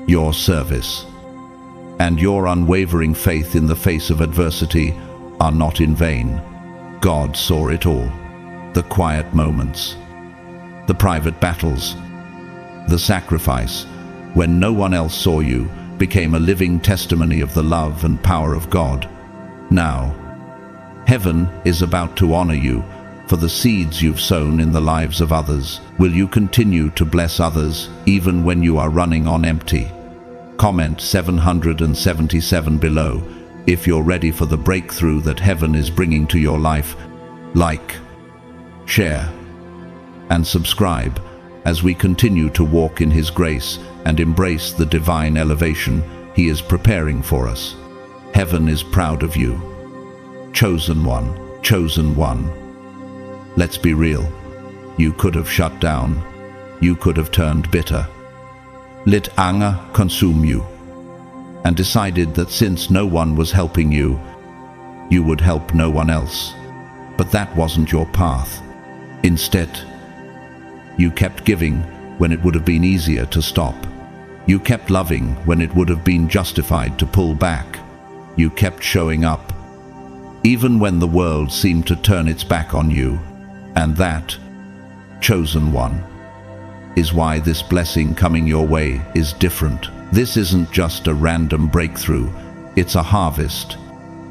your service, and your unwavering faith in the face of adversity are not in vain. God saw it all. The quiet moments, the private battles, the sacrifice when no one else saw you became a living testimony of the love and power of God. Now, heaven is about to honor you for the seeds you've sown in the lives of others. Will you continue to bless others even when you are running on empty? Comment 777 below if you're ready for the breakthrough that heaven is bringing to your life. Like, share, and subscribe as we continue to walk in His grace and embrace the divine elevation He is preparing for us. Heaven is proud of you. Chosen one, chosen one. Let's be real. You could have shut down. You could have turned bitter. Let anger consume you, and decided that since no one was helping you, you would help no one else. But that wasn't your path. Instead, you kept giving when it would have been easier to stop. You kept loving when it would have been justified to pull back. You kept showing up, even when the world seemed to turn its back on you. And that, chosen one, is why this blessing coming your way is different. This isn't just a random breakthrough, it's a harvest.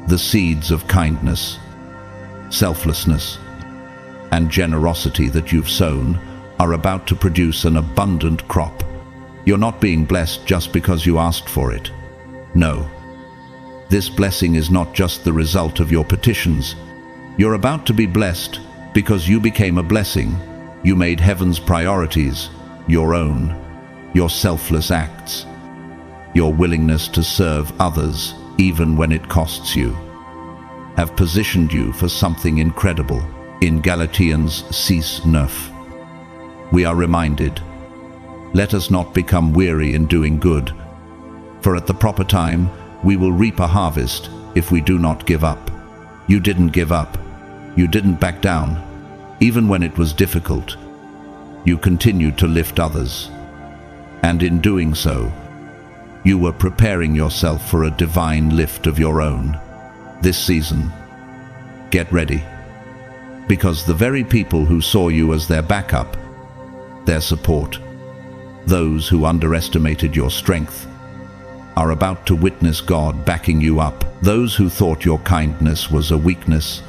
The seeds of kindness, selflessness, and generosity that you've sown are about to produce an abundant crop. You're not being blessed just because you asked for it. No. This blessing is not just the result of your petitions. You're about to be blessed because you became a blessing. You made heaven's priorities your own. Your selfless acts, your willingness to serve others even when it costs you, have positioned you for something incredible. In Galatians 6:9, we are reminded, let us not become weary in doing good, for at the proper time we will reap a harvest if we do not give up. You didn't give up. You didn't back down. Even when it was difficult, you continued to lift others. And in doing so, you were preparing yourself for a divine lift of your own. This season, get ready, because the very people who saw you as their backup, their support, those who underestimated your strength, are about to witness God backing you up. Those who thought your kindness was a weakness,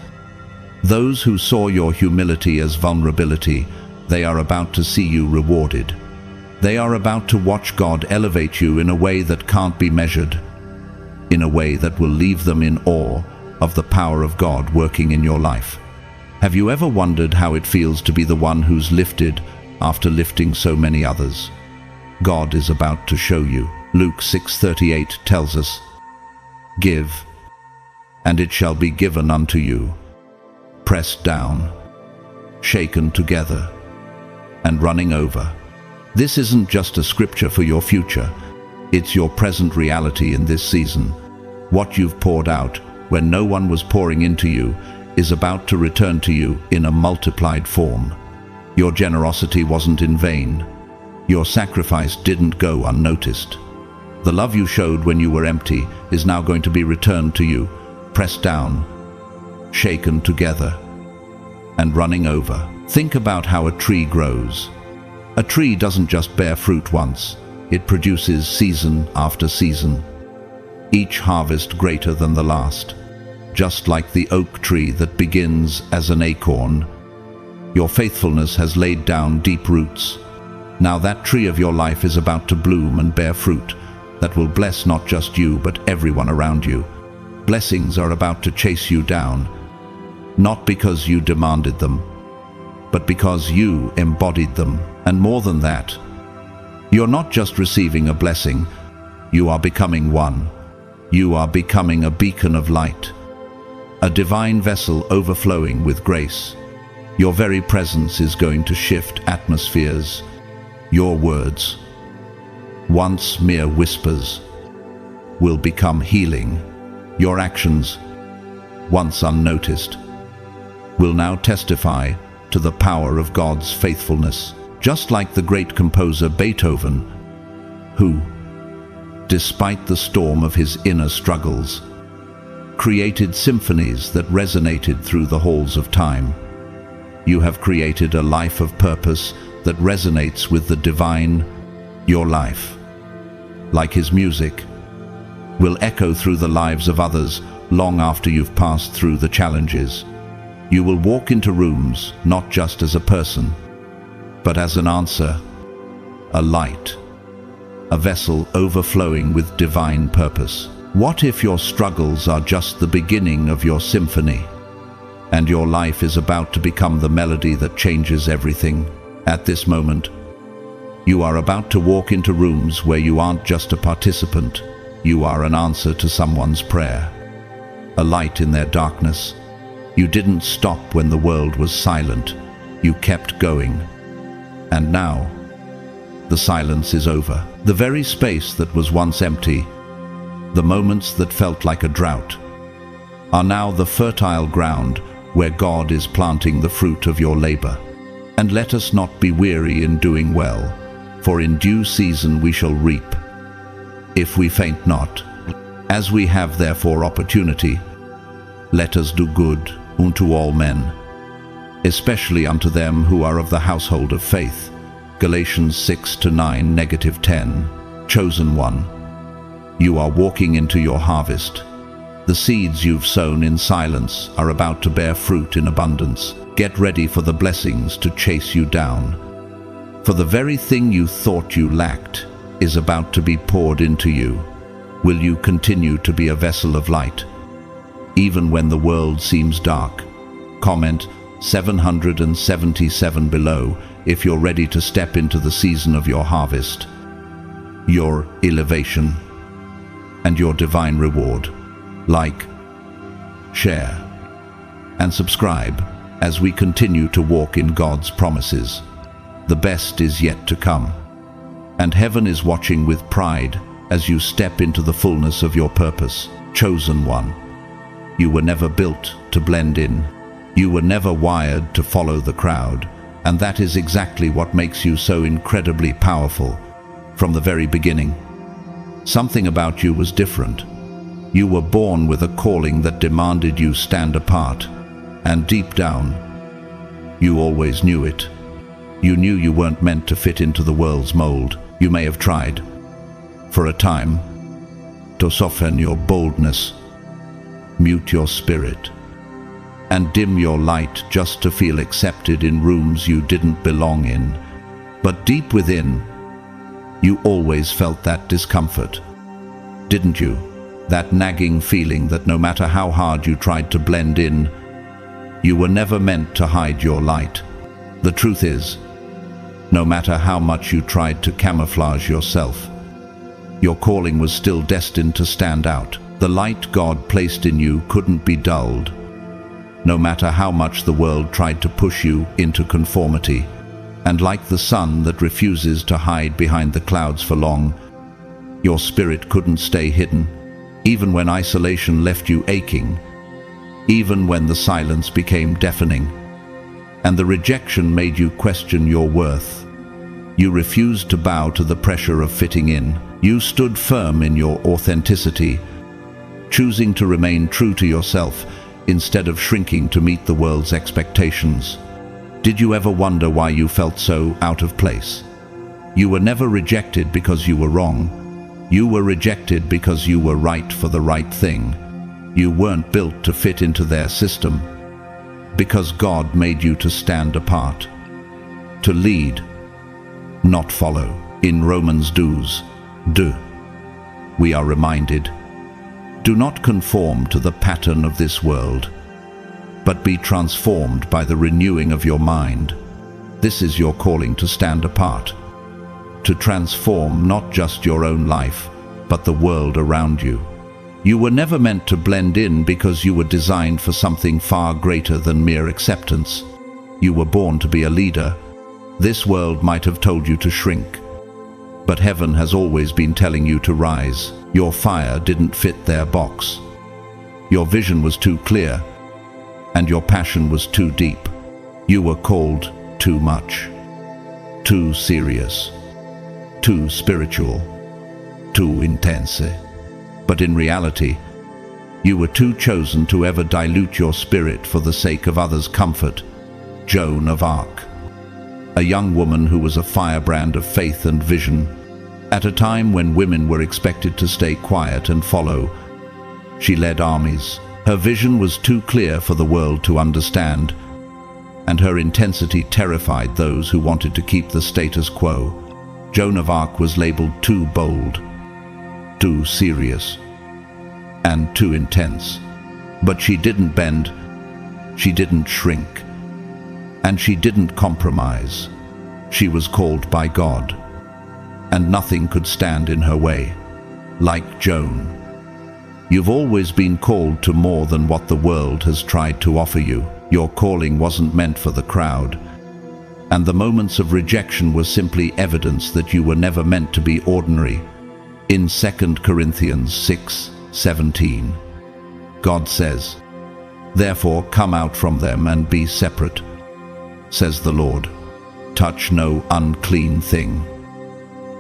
those who saw your humility as vulnerability, they are about to see you rewarded. They are about to watch God elevate you in a way that can't be measured, in a way that will leave them in awe of the power of God working in your life. Have you ever wondered how it feels to be the one who's lifted after lifting so many others? God is about to show you. Luke 6:38 tells us, "Give, and it shall be given unto you, pressed down, shaken together, and running over." This isn't just a scripture for your future, it's your present reality in this season. What you've poured out when no one was pouring into you is about to return to you in a multiplied form. Your generosity wasn't in vain. Your sacrifice didn't go unnoticed. The love you showed when you were empty is now going to be returned to you, pressed down, shaken together, and running over. Think about how a tree grows. A tree doesn't just bear fruit once, it produces season after season, each harvest greater than the last. Just like the oak tree that begins as an acorn, your faithfulness has laid down deep roots. Now that tree of your life is about to bloom and bear fruit that will bless not just you but everyone around you. Blessings are about to chase you down, not because you demanded them, but because you embodied them. And more than that, you're not just receiving a blessing, you are becoming one. You are becoming a beacon of light, a divine vessel overflowing with grace. Your very presence is going to shift atmospheres. Your words, once mere whispers, will become healing. Your actions, once unnoticed, will now testify to the power of God's faithfulness. Just like the great composer Beethoven, who, despite the storm of his inner struggles, created symphonies that resonated through the halls of time. You have created a life of purpose that resonates with the divine. Your life, like his music, will echo through the lives of others long after you've passed through the challenges. You will walk into rooms not just as a person, but as an answer, a light, a vessel overflowing with divine purpose. What if your struggles are just the beginning of your symphony, and your life is about to become the melody that changes everything? At this moment, you are about to walk into rooms where you aren't just a participant, you are an answer to someone's prayer, a light in their darkness. You didn't stop when the world was silent, you kept going. And now, the silence is over. The very space that was once empty, the moments that felt like a drought, are now the fertile ground where God is planting the fruit of your labor. And let us not be weary in doing well, for in due season we shall reap, if we faint not. As we have therefore opportunity, let us do good unto all men, especially unto them who are of the household of faith. Galatians 6-9, -10. Chosen one, you are walking into your harvest. The seeds you've sown in silence are about to bear fruit in abundance. Get ready for the blessings to chase you down. For the very thing you thought you lacked is about to be poured into you. Will you continue to be a vessel of light, even when the world seems dark? Comment 777 below if you're ready to step into the season of your harvest, your elevation, and your divine reward. Like, share, and subscribe as we continue to walk in God's promises. The best is yet to come, and heaven is watching with pride as you step into the fullness of your purpose. Chosen one, you were never built to blend in. You were never wired to follow the crowd, and that is exactly what makes you so incredibly powerful. From the very beginning, something about you was different. You were born with a calling that demanded you stand apart, and deep down, you always knew it. You knew you weren't meant to fit into the world's mold. You may have tried, for a time, to soften your boldness, mute your spirit, and dim your light just to feel accepted in rooms you didn't belong in. But deep within, you always felt that discomfort, didn't you? That nagging feeling that no matter how hard you tried to blend in, you were never meant to hide your light. The truth is, no matter how much you tried to camouflage yourself, your calling was still destined to stand out. The light God placed in you couldn't be dulled, no matter how much the world tried to push you into conformity. And like the sun that refuses to hide behind the clouds for long, your spirit couldn't stay hidden, even when isolation left you aching, even when the silence became deafening, and the rejection made you question your worth. You refused to bow to the pressure of fitting in. You stood firm in your authenticity, choosing to remain true to yourself instead of shrinking to meet the world's expectations. Did you ever wonder why you felt so out of place? You were never rejected because you were wrong. You were rejected because you were right for the right thing. You weren't built to fit into their system, because God made you to stand apart, to lead, not follow. In Romans 12, we are reminded, do not conform to the pattern of this world, but be transformed by the renewing of your mind. This is your calling to stand apart, to transform not just your own life, but the world around you. You were never meant to blend in because you were designed for something far greater than mere acceptance. You were born to be a leader. This world might have told you to shrink, but heaven has always been telling you to rise. Your fire didn't fit their box. Your vision was too clear, and your passion was too deep. You were called too much, too serious, too spiritual, too intense. But in reality, you were too chosen to ever dilute your spirit for the sake of others' comfort. Joan of Arc, a young woman who was a firebrand of faith and vision, at a time when women were expected to stay quiet and follow, she led armies. Her vision was too clear for the world to understand, and her intensity terrified those who wanted to keep the status quo. Joan of Arc was labeled too bold, too serious, and too intense. But she didn't bend, she didn't shrink, and she didn't compromise. She was called by God, and nothing could stand in her way. Like Joan, you've always been called to more than what the world has tried to offer you. Your calling wasn't meant for the crowd, and the moments of rejection were simply evidence that you were never meant to be ordinary. In 2 Corinthians 6:17, God says, "Therefore come out from them and be separate, says the Lord. Touch no unclean thing,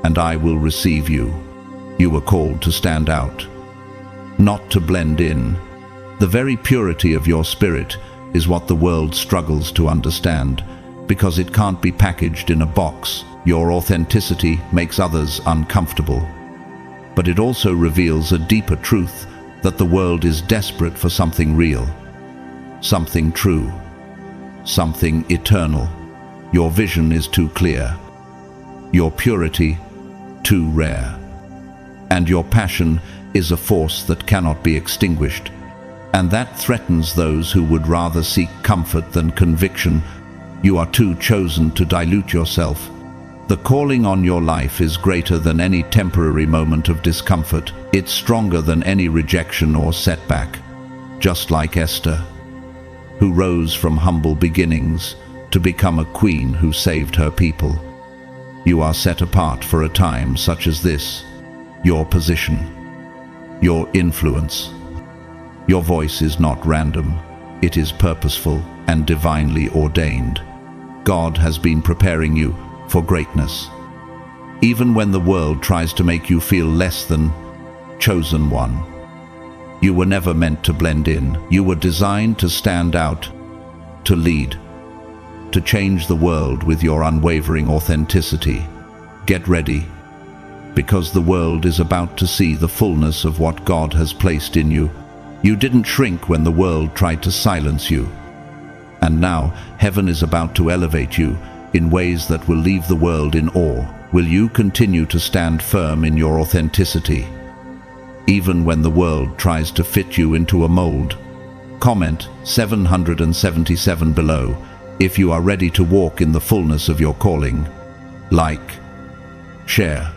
and I will receive you." You were called to stand out, not to blend in. The very purity of your spirit is what the world struggles to understand. because it can't be packaged in a box. Your authenticity makes others uncomfortable. But it also reveals a deeper truth, that the world is desperate for something real, something true, something eternal. Your vision is too clear, your purity too rare, and your passion is a force that cannot be extinguished, and that threatens those who would rather seek comfort than conviction. You are too chosen to dilute yourself. The calling on your life is greater than any temporary moment of discomfort. It's stronger than any rejection or setback. Just like Esther, who rose from humble beginnings to become a queen who saved her people. You are set apart for a time such as this. Your position, your influence, your voice is not random. It is purposeful and divinely ordained. God has been preparing you for greatness. Even when the world tries to make you feel less than chosen one, you were never meant to blend in. You were designed to stand out, to lead, to change the world with your unwavering authenticity. Get ready, because the world is about to see the fullness of what God has placed in you. You didn't shrink when the world tried to silence you. And now, heaven is about to elevate you in ways that will leave the world in awe. Will you continue to stand firm in your authenticity, even when the world tries to fit you into a mold? Comment 777 below if you are ready to walk in the fullness of your calling. Like, share,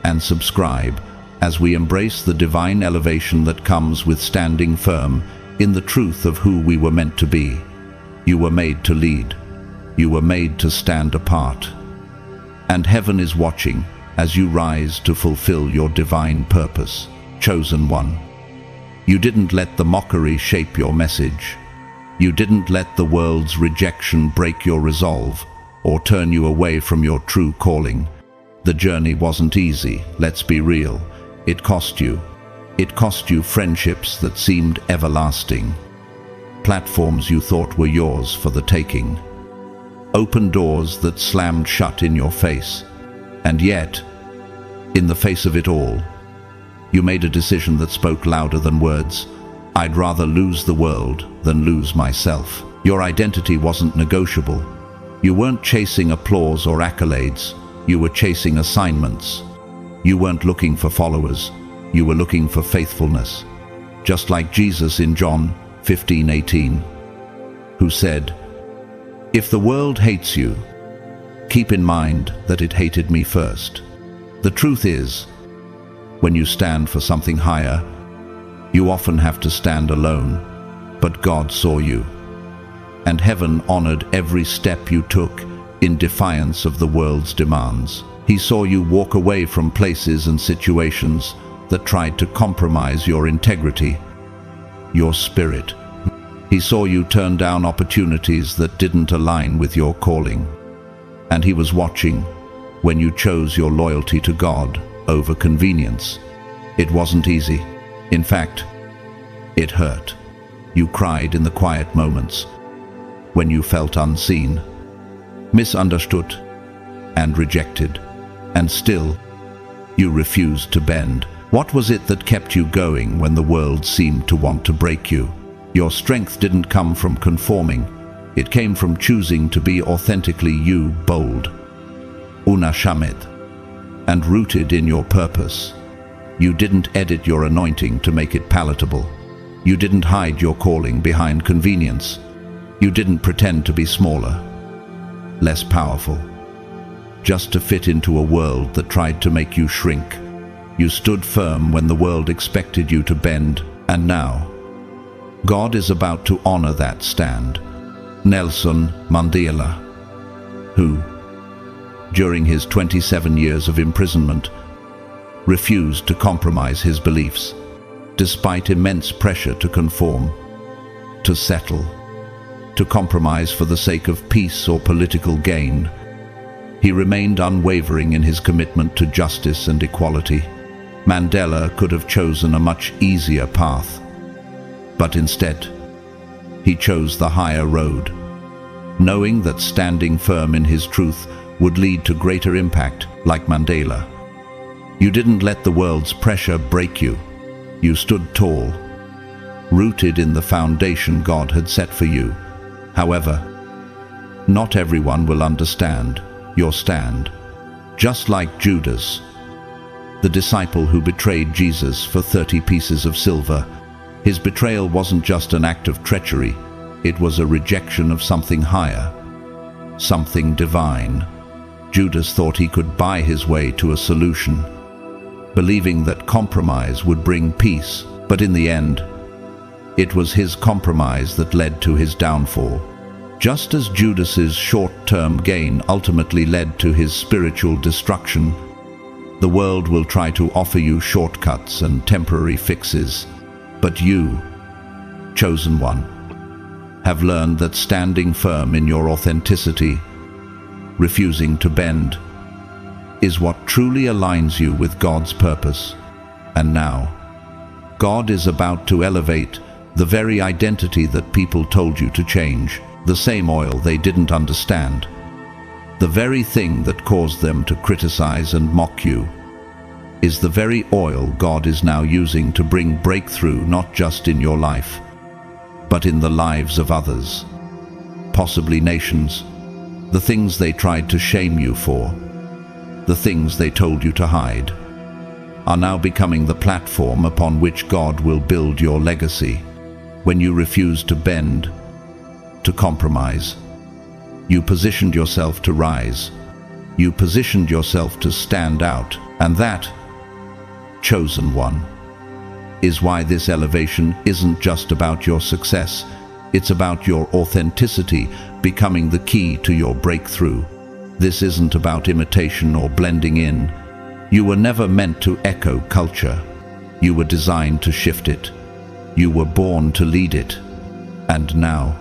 and subscribe as we embrace the divine elevation that comes with standing firm in the truth of who we were meant to be. You were made to lead. You were made to stand apart. And heaven is watching as you rise to fulfill your divine purpose. Chosen one. You didn't let the mockery shape your message. You didn't let the world's rejection break your resolve or turn you away from your true calling. The journey wasn't easy, let's be real. It cost you. It cost you friendships that seemed everlasting. Platforms you thought were yours for the taking. Open doors that slammed shut in your face. And yet, in the face of it all, you made a decision that spoke louder than words. I'd rather lose the world than lose myself. Your identity wasn't negotiable. You weren't chasing applause or accolades. You were chasing assignments. You weren't looking for followers. You were looking for faithfulness. Just like Jesus in John 15:18, who said, "If the world hates you, keep in mind that it hated me first." The truth is, when you stand for something higher, you often have to stand alone. But God saw you, and heaven honored every step you took in defiance of the world's demands. He saw you walk away from places and situations that tried to compromise your integrity, your spirit. He saw you turn down opportunities that didn't align with your calling. And he was watching when you chose your loyalty to God over convenience. It wasn't easy. In fact, it hurt. You cried in the quiet moments, when you felt unseen, misunderstood, and rejected. And still, you refused to bend. What was it that kept you going when the world seemed to want to break you? Your strength didn't come from conforming. It came from choosing to be authentically you, bold, unashamed, and rooted in your purpose. You didn't edit your anointing to make it palatable. You didn't hide your calling behind convenience. You didn't pretend to be smaller, less powerful, just to fit into a world that tried to make you shrink. You stood firm when the world expected you to bend, and now, God is about to honor that stand. Nelson Mandela, who, during his 27 years of imprisonment, refused to compromise his beliefs, despite immense pressure to conform, to settle, to compromise for the sake of peace or political gain. He remained unwavering in his commitment to justice and equality. Mandela could have chosen a much easier path, but instead, he chose the higher road. knowing that standing firm in his truth would lead to greater impact, like Mandela. You didn't let the world's pressure break you. You stood tall, rooted in the foundation God had set for you. However, not everyone will understand your stand. Just like Judas, the disciple who betrayed Jesus for 30 pieces of silver, his betrayal wasn't just an act of treachery, it was a rejection of something higher, something divine. Judas thought he could buy his way to a solution, believing that compromise would bring peace, but in the end, it was his compromise that led to his downfall. Just as Judas's short-term gain ultimately led to his spiritual destruction, the world will try to offer you shortcuts and temporary fixes. But you, chosen one, have learned that standing firm in your authenticity, refusing to bend, is what truly aligns you with God's purpose. And now, God is about to elevate the very identity that people told you to change, the same oil they didn't understand, the very thing that caused them to criticize and mock you, is the very oil God is now using to bring breakthrough not just in your life, but in the lives of others, possibly nations. The things they tried to shame you for, the things they told you to hide, are now becoming the platform upon which God will build your legacy. When you refused to bend, to compromise, you positioned yourself to rise. You positioned yourself to stand out. And that, chosen one, is why this elevation isn't just about your success. It's about your authenticity becoming the key to your breakthrough. This isn't about imitation or blending in. You were never meant to echo culture. You were designed to shift it. You were born to lead it. And now,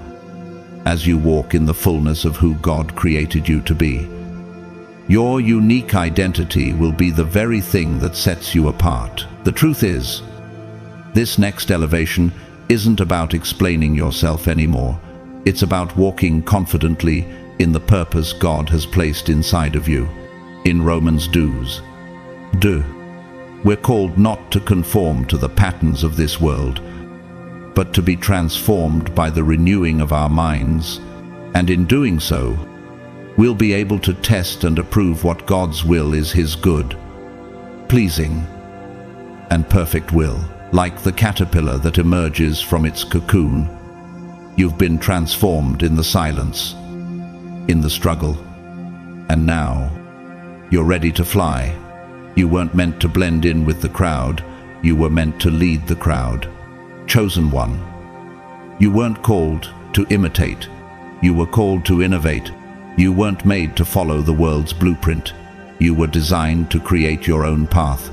as you walk in the fullness of who God created you to be, your unique identity will be the very thing that sets you apart. The truth is, this next elevation isn't about explaining yourself anymore. It's about walking confidently in the purpose God has placed inside of you. In Romans 2, we're called not to conform to the patterns of this world, but to be transformed by the renewing of our minds, and in doing so, we'll be able to test and approve what God's will is, His good, pleasing, and perfect will. Like the caterpillar that emerges from its cocoon, you've been transformed in the silence, in the struggle, and now you're ready to fly. You weren't meant to blend in with the crowd, you were meant to lead the crowd. Chosen one, you weren't called to imitate, you were called to innovate. You weren't made to follow the world's blueprint. You were designed to create your own path,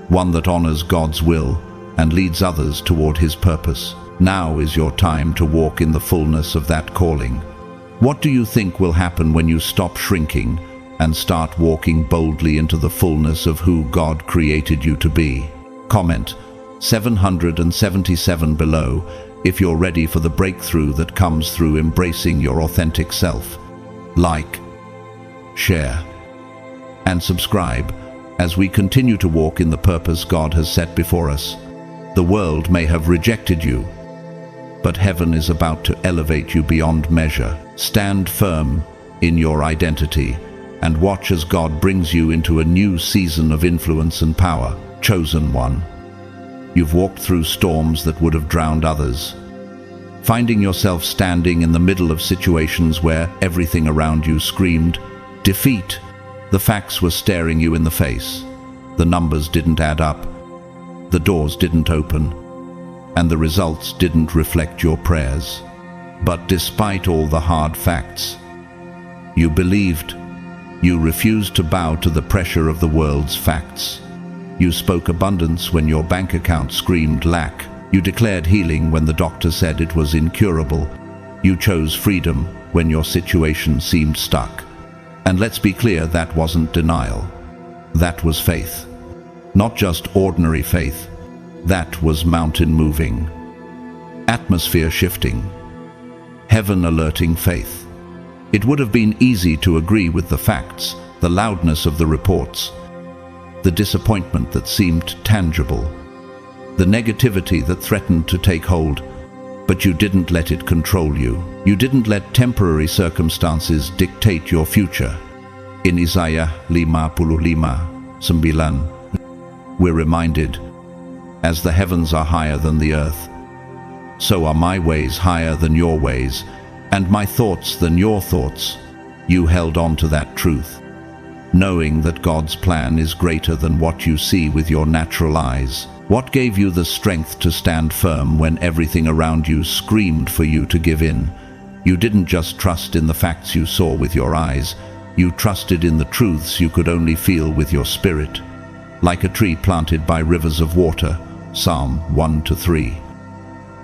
one that honors God's will and leads others toward His purpose. Now is your time to walk in the fullness of that calling. What do you think will happen when you stop shrinking and start walking boldly into the fullness of who God created you to be? Comment 777 below if you're ready for the breakthrough that comes through embracing your authentic self. Like, share, and subscribe as we continue to walk in the purpose God has set before us. The world may have rejected you, but heaven is about to elevate you beyond measure. Stand firm in your identity and watch as God brings you into a new season of influence and power. Chosen one, you've walked through storms that would have drowned others, finding yourself standing in the middle of situations where everything around you screamed defeat. The facts were staring you in the face. The numbers didn't add up. The doors didn't open. And the results didn't reflect your prayers. But despite all the hard facts, you believed. You refused to bow to the pressure of the world's facts. You spoke abundance when your bank account screamed lack. You declared healing when the doctor said it was incurable. You chose freedom when your situation seemed stuck. And let's be clear, that wasn't denial. That was faith. Not just ordinary faith. That was mountain moving, atmosphere shifting, heaven alerting faith. It would have been easy to agree with the facts, the loudness of the reports, the disappointment that seemed tangible, the negativity that threatened to take hold, but you didn't let it control you. You didn't let temporary circumstances dictate your future. In Isaiah 55:9, we're reminded, "As the heavens are higher than the earth, so are my ways higher than your ways, and my thoughts than your thoughts." You held on to that truth, knowing that God's plan is greater than what you see with your natural eyes. What gave you the strength to stand firm when everything around you screamed for you to give in? You didn't just trust in the facts you saw with your eyes. You trusted in the truths you could only feel with your spirit. Like a tree planted by rivers of water, Psalm 1-3.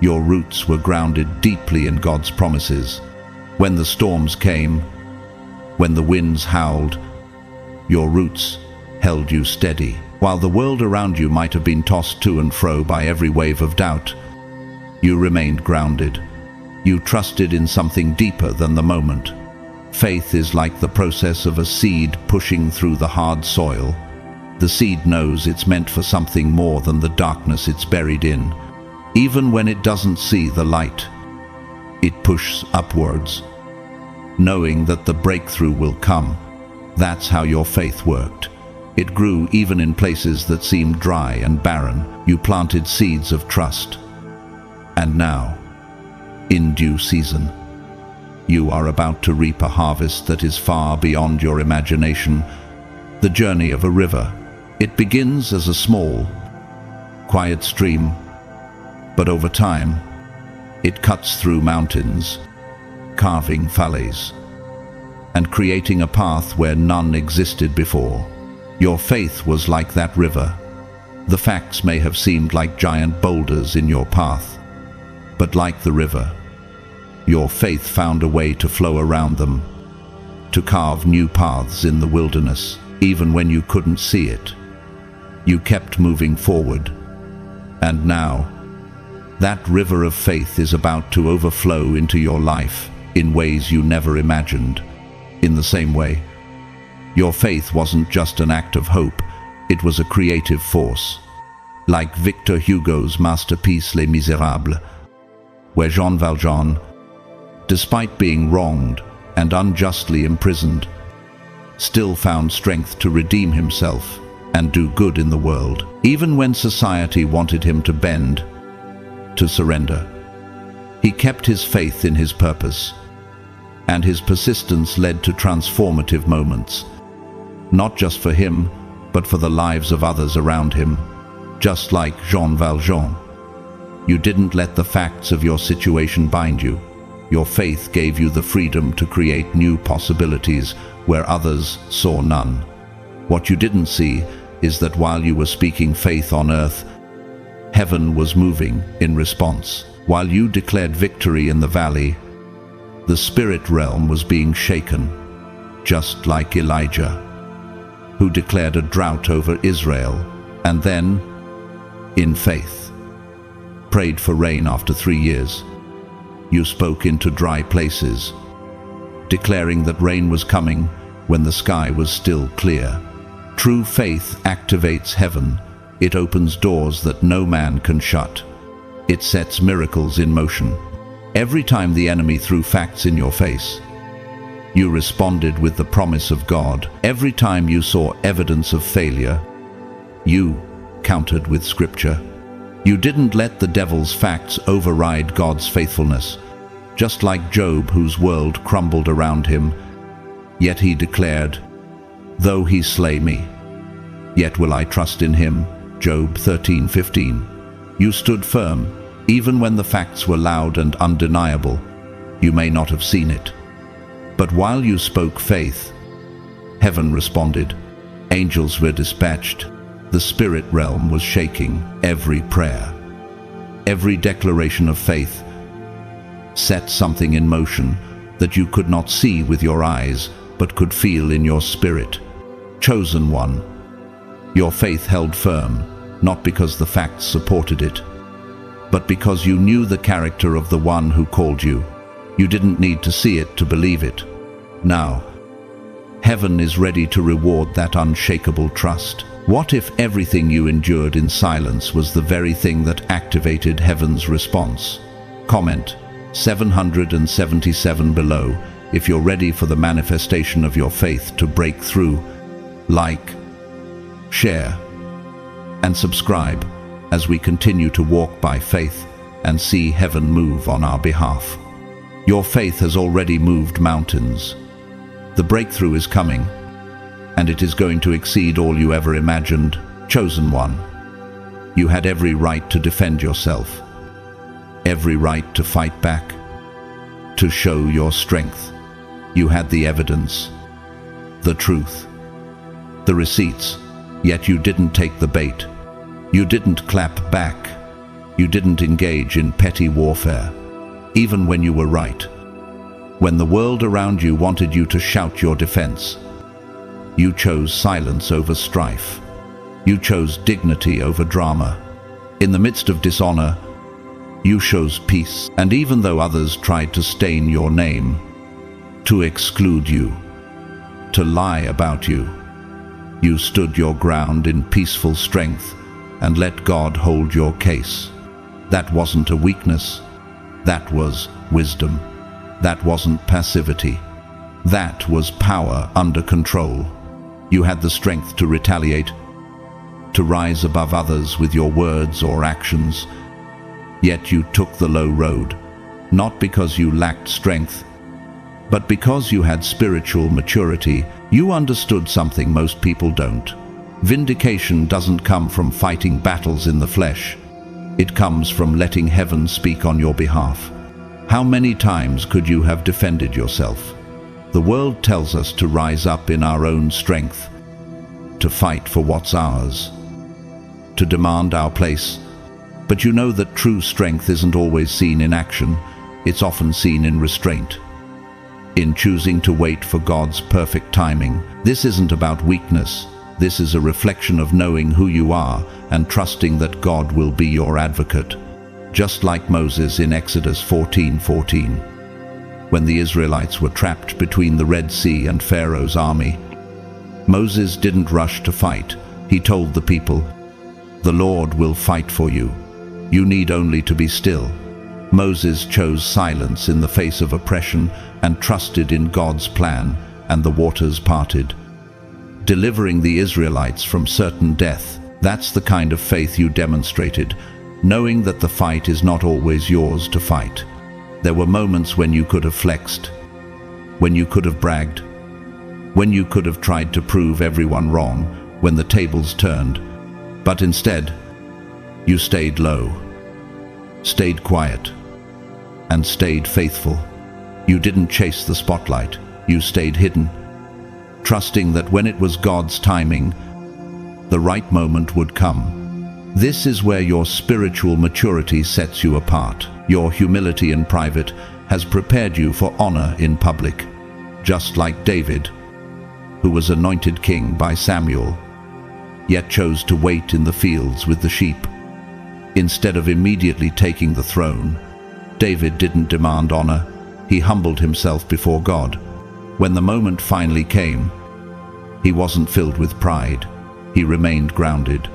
Your roots were grounded deeply in God's promises. When the storms came, when the winds howled, your roots held you steady. While the world around you might have been tossed to and fro by every wave of doubt, you remained grounded. You trusted in something deeper than the moment. Faith is like the process of a seed pushing through the hard soil. The seed knows it's meant for something more than the darkness it's buried in. Even when it doesn't see the light, it pushes upwards, knowing that the breakthrough will come. That's how your faith worked. It grew even in places that seemed dry and barren. You planted seeds of trust. And now, in due season, you are about to reap a harvest that is far beyond your imagination. The journey of a river. It begins as a small, quiet stream, but over time, it cuts through mountains, carving valleys, and creating a path where none existed before. Your faith was like that river. The facts may have seemed like giant boulders in your path, but like the river, your faith found a way to flow around them, to carve new paths in the wilderness. Even when you couldn't see it, you kept moving forward. And now, that river of faith is about to overflow into your life in ways you never imagined. In the same way, your faith wasn't just an act of hope, it was a creative force. Like Victor Hugo's masterpiece Les Misérables, where Jean Valjean, despite being wronged and unjustly imprisoned, still found strength to redeem himself and do good in the world, even when society wanted him to bend, to surrender. He kept his faith in his purpose, and his persistence led to transformative moments, not just for him, but for the lives of others around him. Just like Jean Valjean, you didn't let the facts of your situation bind you. Your faith gave you the freedom to create new possibilities where others saw none. What you didn't see is that while you were speaking faith on earth, heaven was moving in response. While you declared victory in the valley, the spirit realm was being shaken, just like Elijah, who declared a drought over Israel, and then, in faith, prayed for rain after 3 years. You spoke into dry places, declaring that rain was coming when the sky was still clear. True faith activates heaven. It opens doors that no man can shut. It sets miracles in motion. Every time the enemy threw facts in your face, you responded with the promise of God. Every time you saw evidence of failure, you countered with Scripture. You didn't let the devil's facts override God's faithfulness. Just like Job, whose world crumbled around him, yet he declared, "Though he slay me, yet will I trust in him." Job 13:15. You stood firm, even when the facts were loud and undeniable. You may not have seen it, but while you spoke faith, heaven responded. Angels were dispatched. The spirit realm was shaking. Every prayer, every declaration of faith set something in motion that you could not see with your eyes, but could feel in your spirit. Chosen one, your faith held firm, not because the facts supported it, but because you knew the character of the one who called you. You didn't need to see it to believe it. Now, heaven is ready to reward that unshakable trust. What if everything you endured in silence was the very thing that activated heaven's response? Comment 777 below if you're ready for the manifestation of your faith to break through. Like, share, and subscribe as we continue to walk by faith and see heaven move on our behalf. Your faith has already moved mountains. The breakthrough is coming, and it is going to exceed all you ever imagined. Chosen one, you had every right to defend yourself, every right to fight back, to show your strength. You had the evidence, the truth, the receipts, yet you didn't take the bait. You didn't clap back. You didn't engage in petty warfare, even when you were right. When the world around you wanted you to shout your defense, you chose silence over strife. You chose dignity over drama. In the midst of dishonor, you chose peace. And even though others tried to stain your name, to exclude you, to lie about you, you stood your ground in peaceful strength and let God hold your case. That wasn't a weakness. That was wisdom. That wasn't passivity. That was power under control. You had the strength to retaliate, to rise above others with your words or actions. Yet you took the low road, not because you lacked strength, but because you had spiritual maturity. You understood something most people don't. Vindication doesn't come from fighting battles in the flesh. It comes from letting heaven speak on your behalf. How many times could you have defended yourself? The world tells us to rise up in our own strength, to fight for what's ours, to demand our place. But you know that true strength isn't always seen in action. It's often seen in restraint, in choosing to wait for God's perfect timing. This isn't about weakness. This is a reflection of knowing who you are and trusting that God will be your advocate. Just like Moses in Exodus 14:14. When the Israelites were trapped between the Red Sea and Pharaoh's army, Moses didn't rush to fight. He told the people, "The Lord will fight for you. You need only to be still." Moses chose silence in the face of oppression and trusted in God's plan, and the waters parted, delivering the Israelites from certain death. That's the kind of faith you demonstrated, knowing that the fight is not always yours to fight. There were moments when you could have flexed, when you could have bragged, when you could have tried to prove everyone wrong, when the tables turned. But instead, you stayed low, stayed quiet, and stayed faithful. You didn't chase the spotlight. You stayed hidden, trusting that when it was God's timing, the right moment would come. This is where your spiritual maturity sets you apart. Your humility in private has prepared you for honor in public. Just like David, who was anointed king by Samuel, yet chose to wait in the fields with the sheep. Instead of immediately taking the throne, David didn't demand honor. He humbled himself before God. When the moment finally came, he wasn't filled with pride. He remained grounded,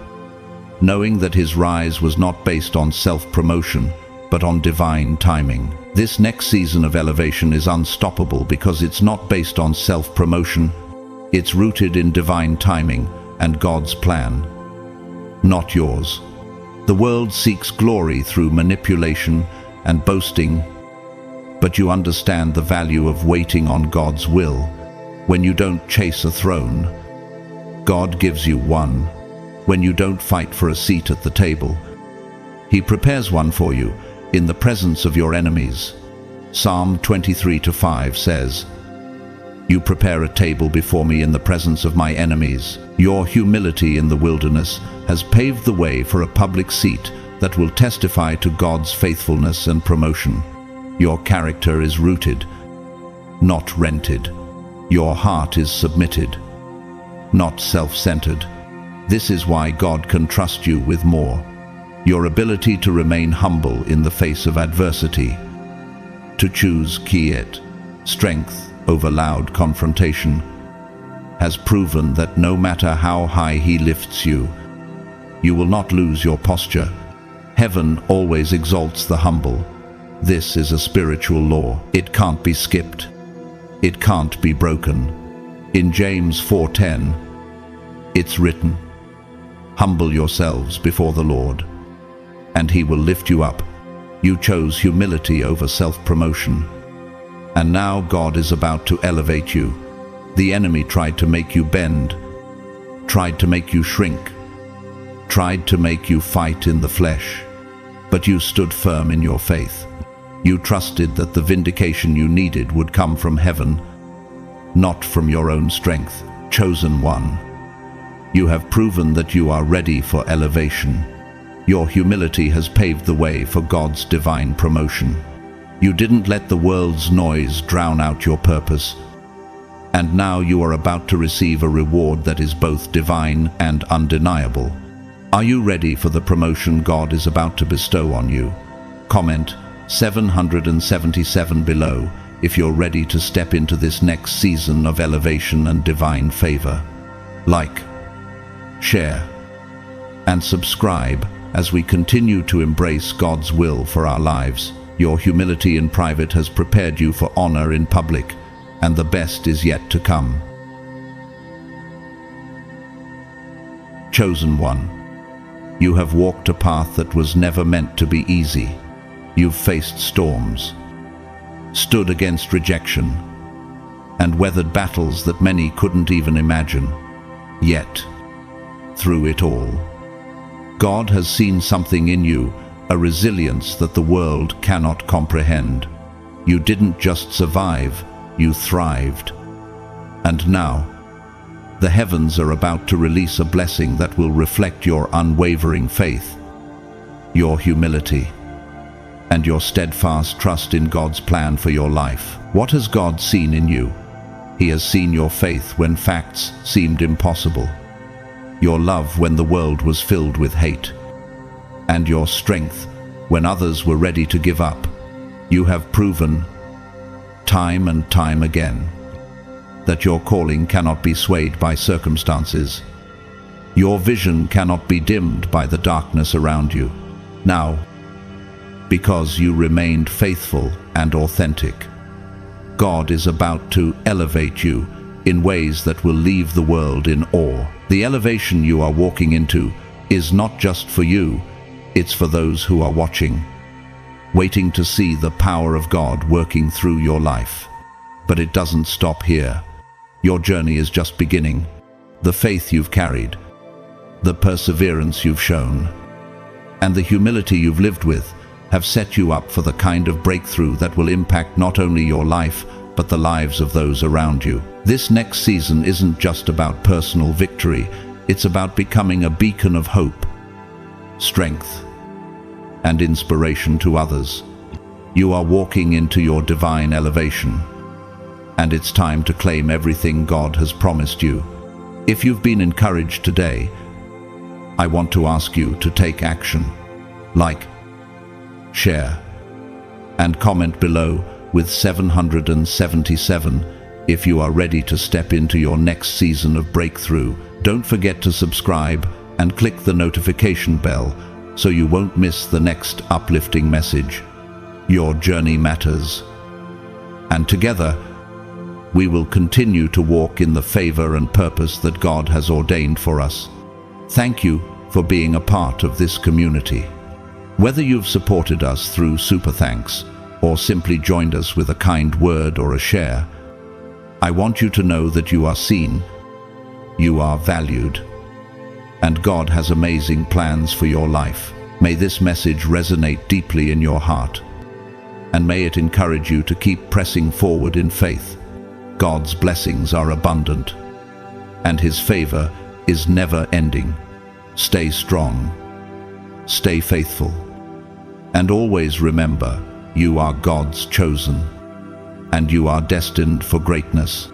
knowing that his rise was not based on self-promotion, but on divine timing. This next season of elevation is unstoppable because it's not based on self-promotion. It's rooted in divine timing and God's plan, not yours. The world seeks glory through manipulation and boasting, but you understand the value of waiting on God's will. When you don't chase a throne, God gives you one. When you don't fight for a seat at the table, He prepares one for you in the presence of your enemies. Psalm 23:5 says, "You prepare a table before me in the presence of my enemies." Your humility in the wilderness has paved the way for a public seat that will testify to God's faithfulness and promotion. Your character is rooted, not rented. Your heart is submitted, not self-centered. This is why God can trust you with more. Your ability to remain humble in the face of adversity, to choose quiet, strength over loud confrontation, has proven that no matter how high He lifts you, you will not lose your posture. Heaven always exalts the humble. This is a spiritual law. It can't be skipped. It can't be broken. In James 4:10, it's written, "Humble yourselves before the Lord, and He will lift you up." You chose humility over self-promotion. And now God is about to elevate you. The enemy tried to make you bend, tried to make you shrink, tried to make you fight in the flesh, but you stood firm in your faith. You trusted that the vindication you needed would come from heaven, not from your own strength. Chosen one, you have proven that you are ready for elevation. Your humility has paved the way for God's divine promotion. You didn't let the world's noise drown out your purpose, and now you are about to receive a reward that is both divine and undeniable. Are you ready for the promotion God is about to bestow on you? Comment 777 below if you're ready to step into this next season of elevation and divine favor. Like, share, and subscribe as we continue to embrace God's will for our lives. Your humility in private has prepared you for honor in public, and the best is yet to come. Chosen one, you have walked a path that was never meant to be easy. You've faced storms, stood against rejection, and weathered battles that many couldn't even imagine. Yet, through it all, God has seen something in you, a resilience that the world cannot comprehend. You didn't just survive, you thrived. And now, the heavens are about to release a blessing that will reflect your unwavering faith, your humility, and your steadfast trust in God's plan for your life. What has God seen in you? He has seen your faith when facts seemed impossible, your love when the world was filled with hate, and your strength when others were ready to give up. You have proven, time and time again, that your calling cannot be swayed by circumstances. Your vision cannot be dimmed by the darkness around you. Now, because you remained faithful and authentic, God is about to elevate you in ways that will leave the world in awe. The elevation you are walking into is not just for you, it's for those who are watching, waiting to see the power of God working through your life. But it doesn't stop here. Your journey is just beginning. The faith you've carried, the perseverance you've shown, and the humility you've lived with have set you up for the kind of breakthrough that will impact not only your life, but the lives of those around you. This next season isn't just about personal victory, it's about becoming a beacon of hope, strength, and inspiration to others. You are walking into your divine elevation, and it's time to claim everything God has promised you. If you've been encouraged today, I want to ask you to take action. Like, share, and comment below with 777 if you are ready to step into your next season of breakthrough. Don't forget to subscribe and click the notification bell so you won't miss the next uplifting message. Your journey matters, and together we will continue to walk in the favor and purpose that God has ordained for us. Thank you for being a part of this community. Whether you've supported us through super thanks or simply joined us with a kind word or a share, I want you to know that you are seen, you are valued, and God has amazing plans for your life. May this message resonate deeply in your heart, and may it encourage you to keep pressing forward in faith. God's blessings are abundant, and His favor is never ending. Stay strong, stay faithful, and always remember, you are God's chosen, and you are destined for greatness.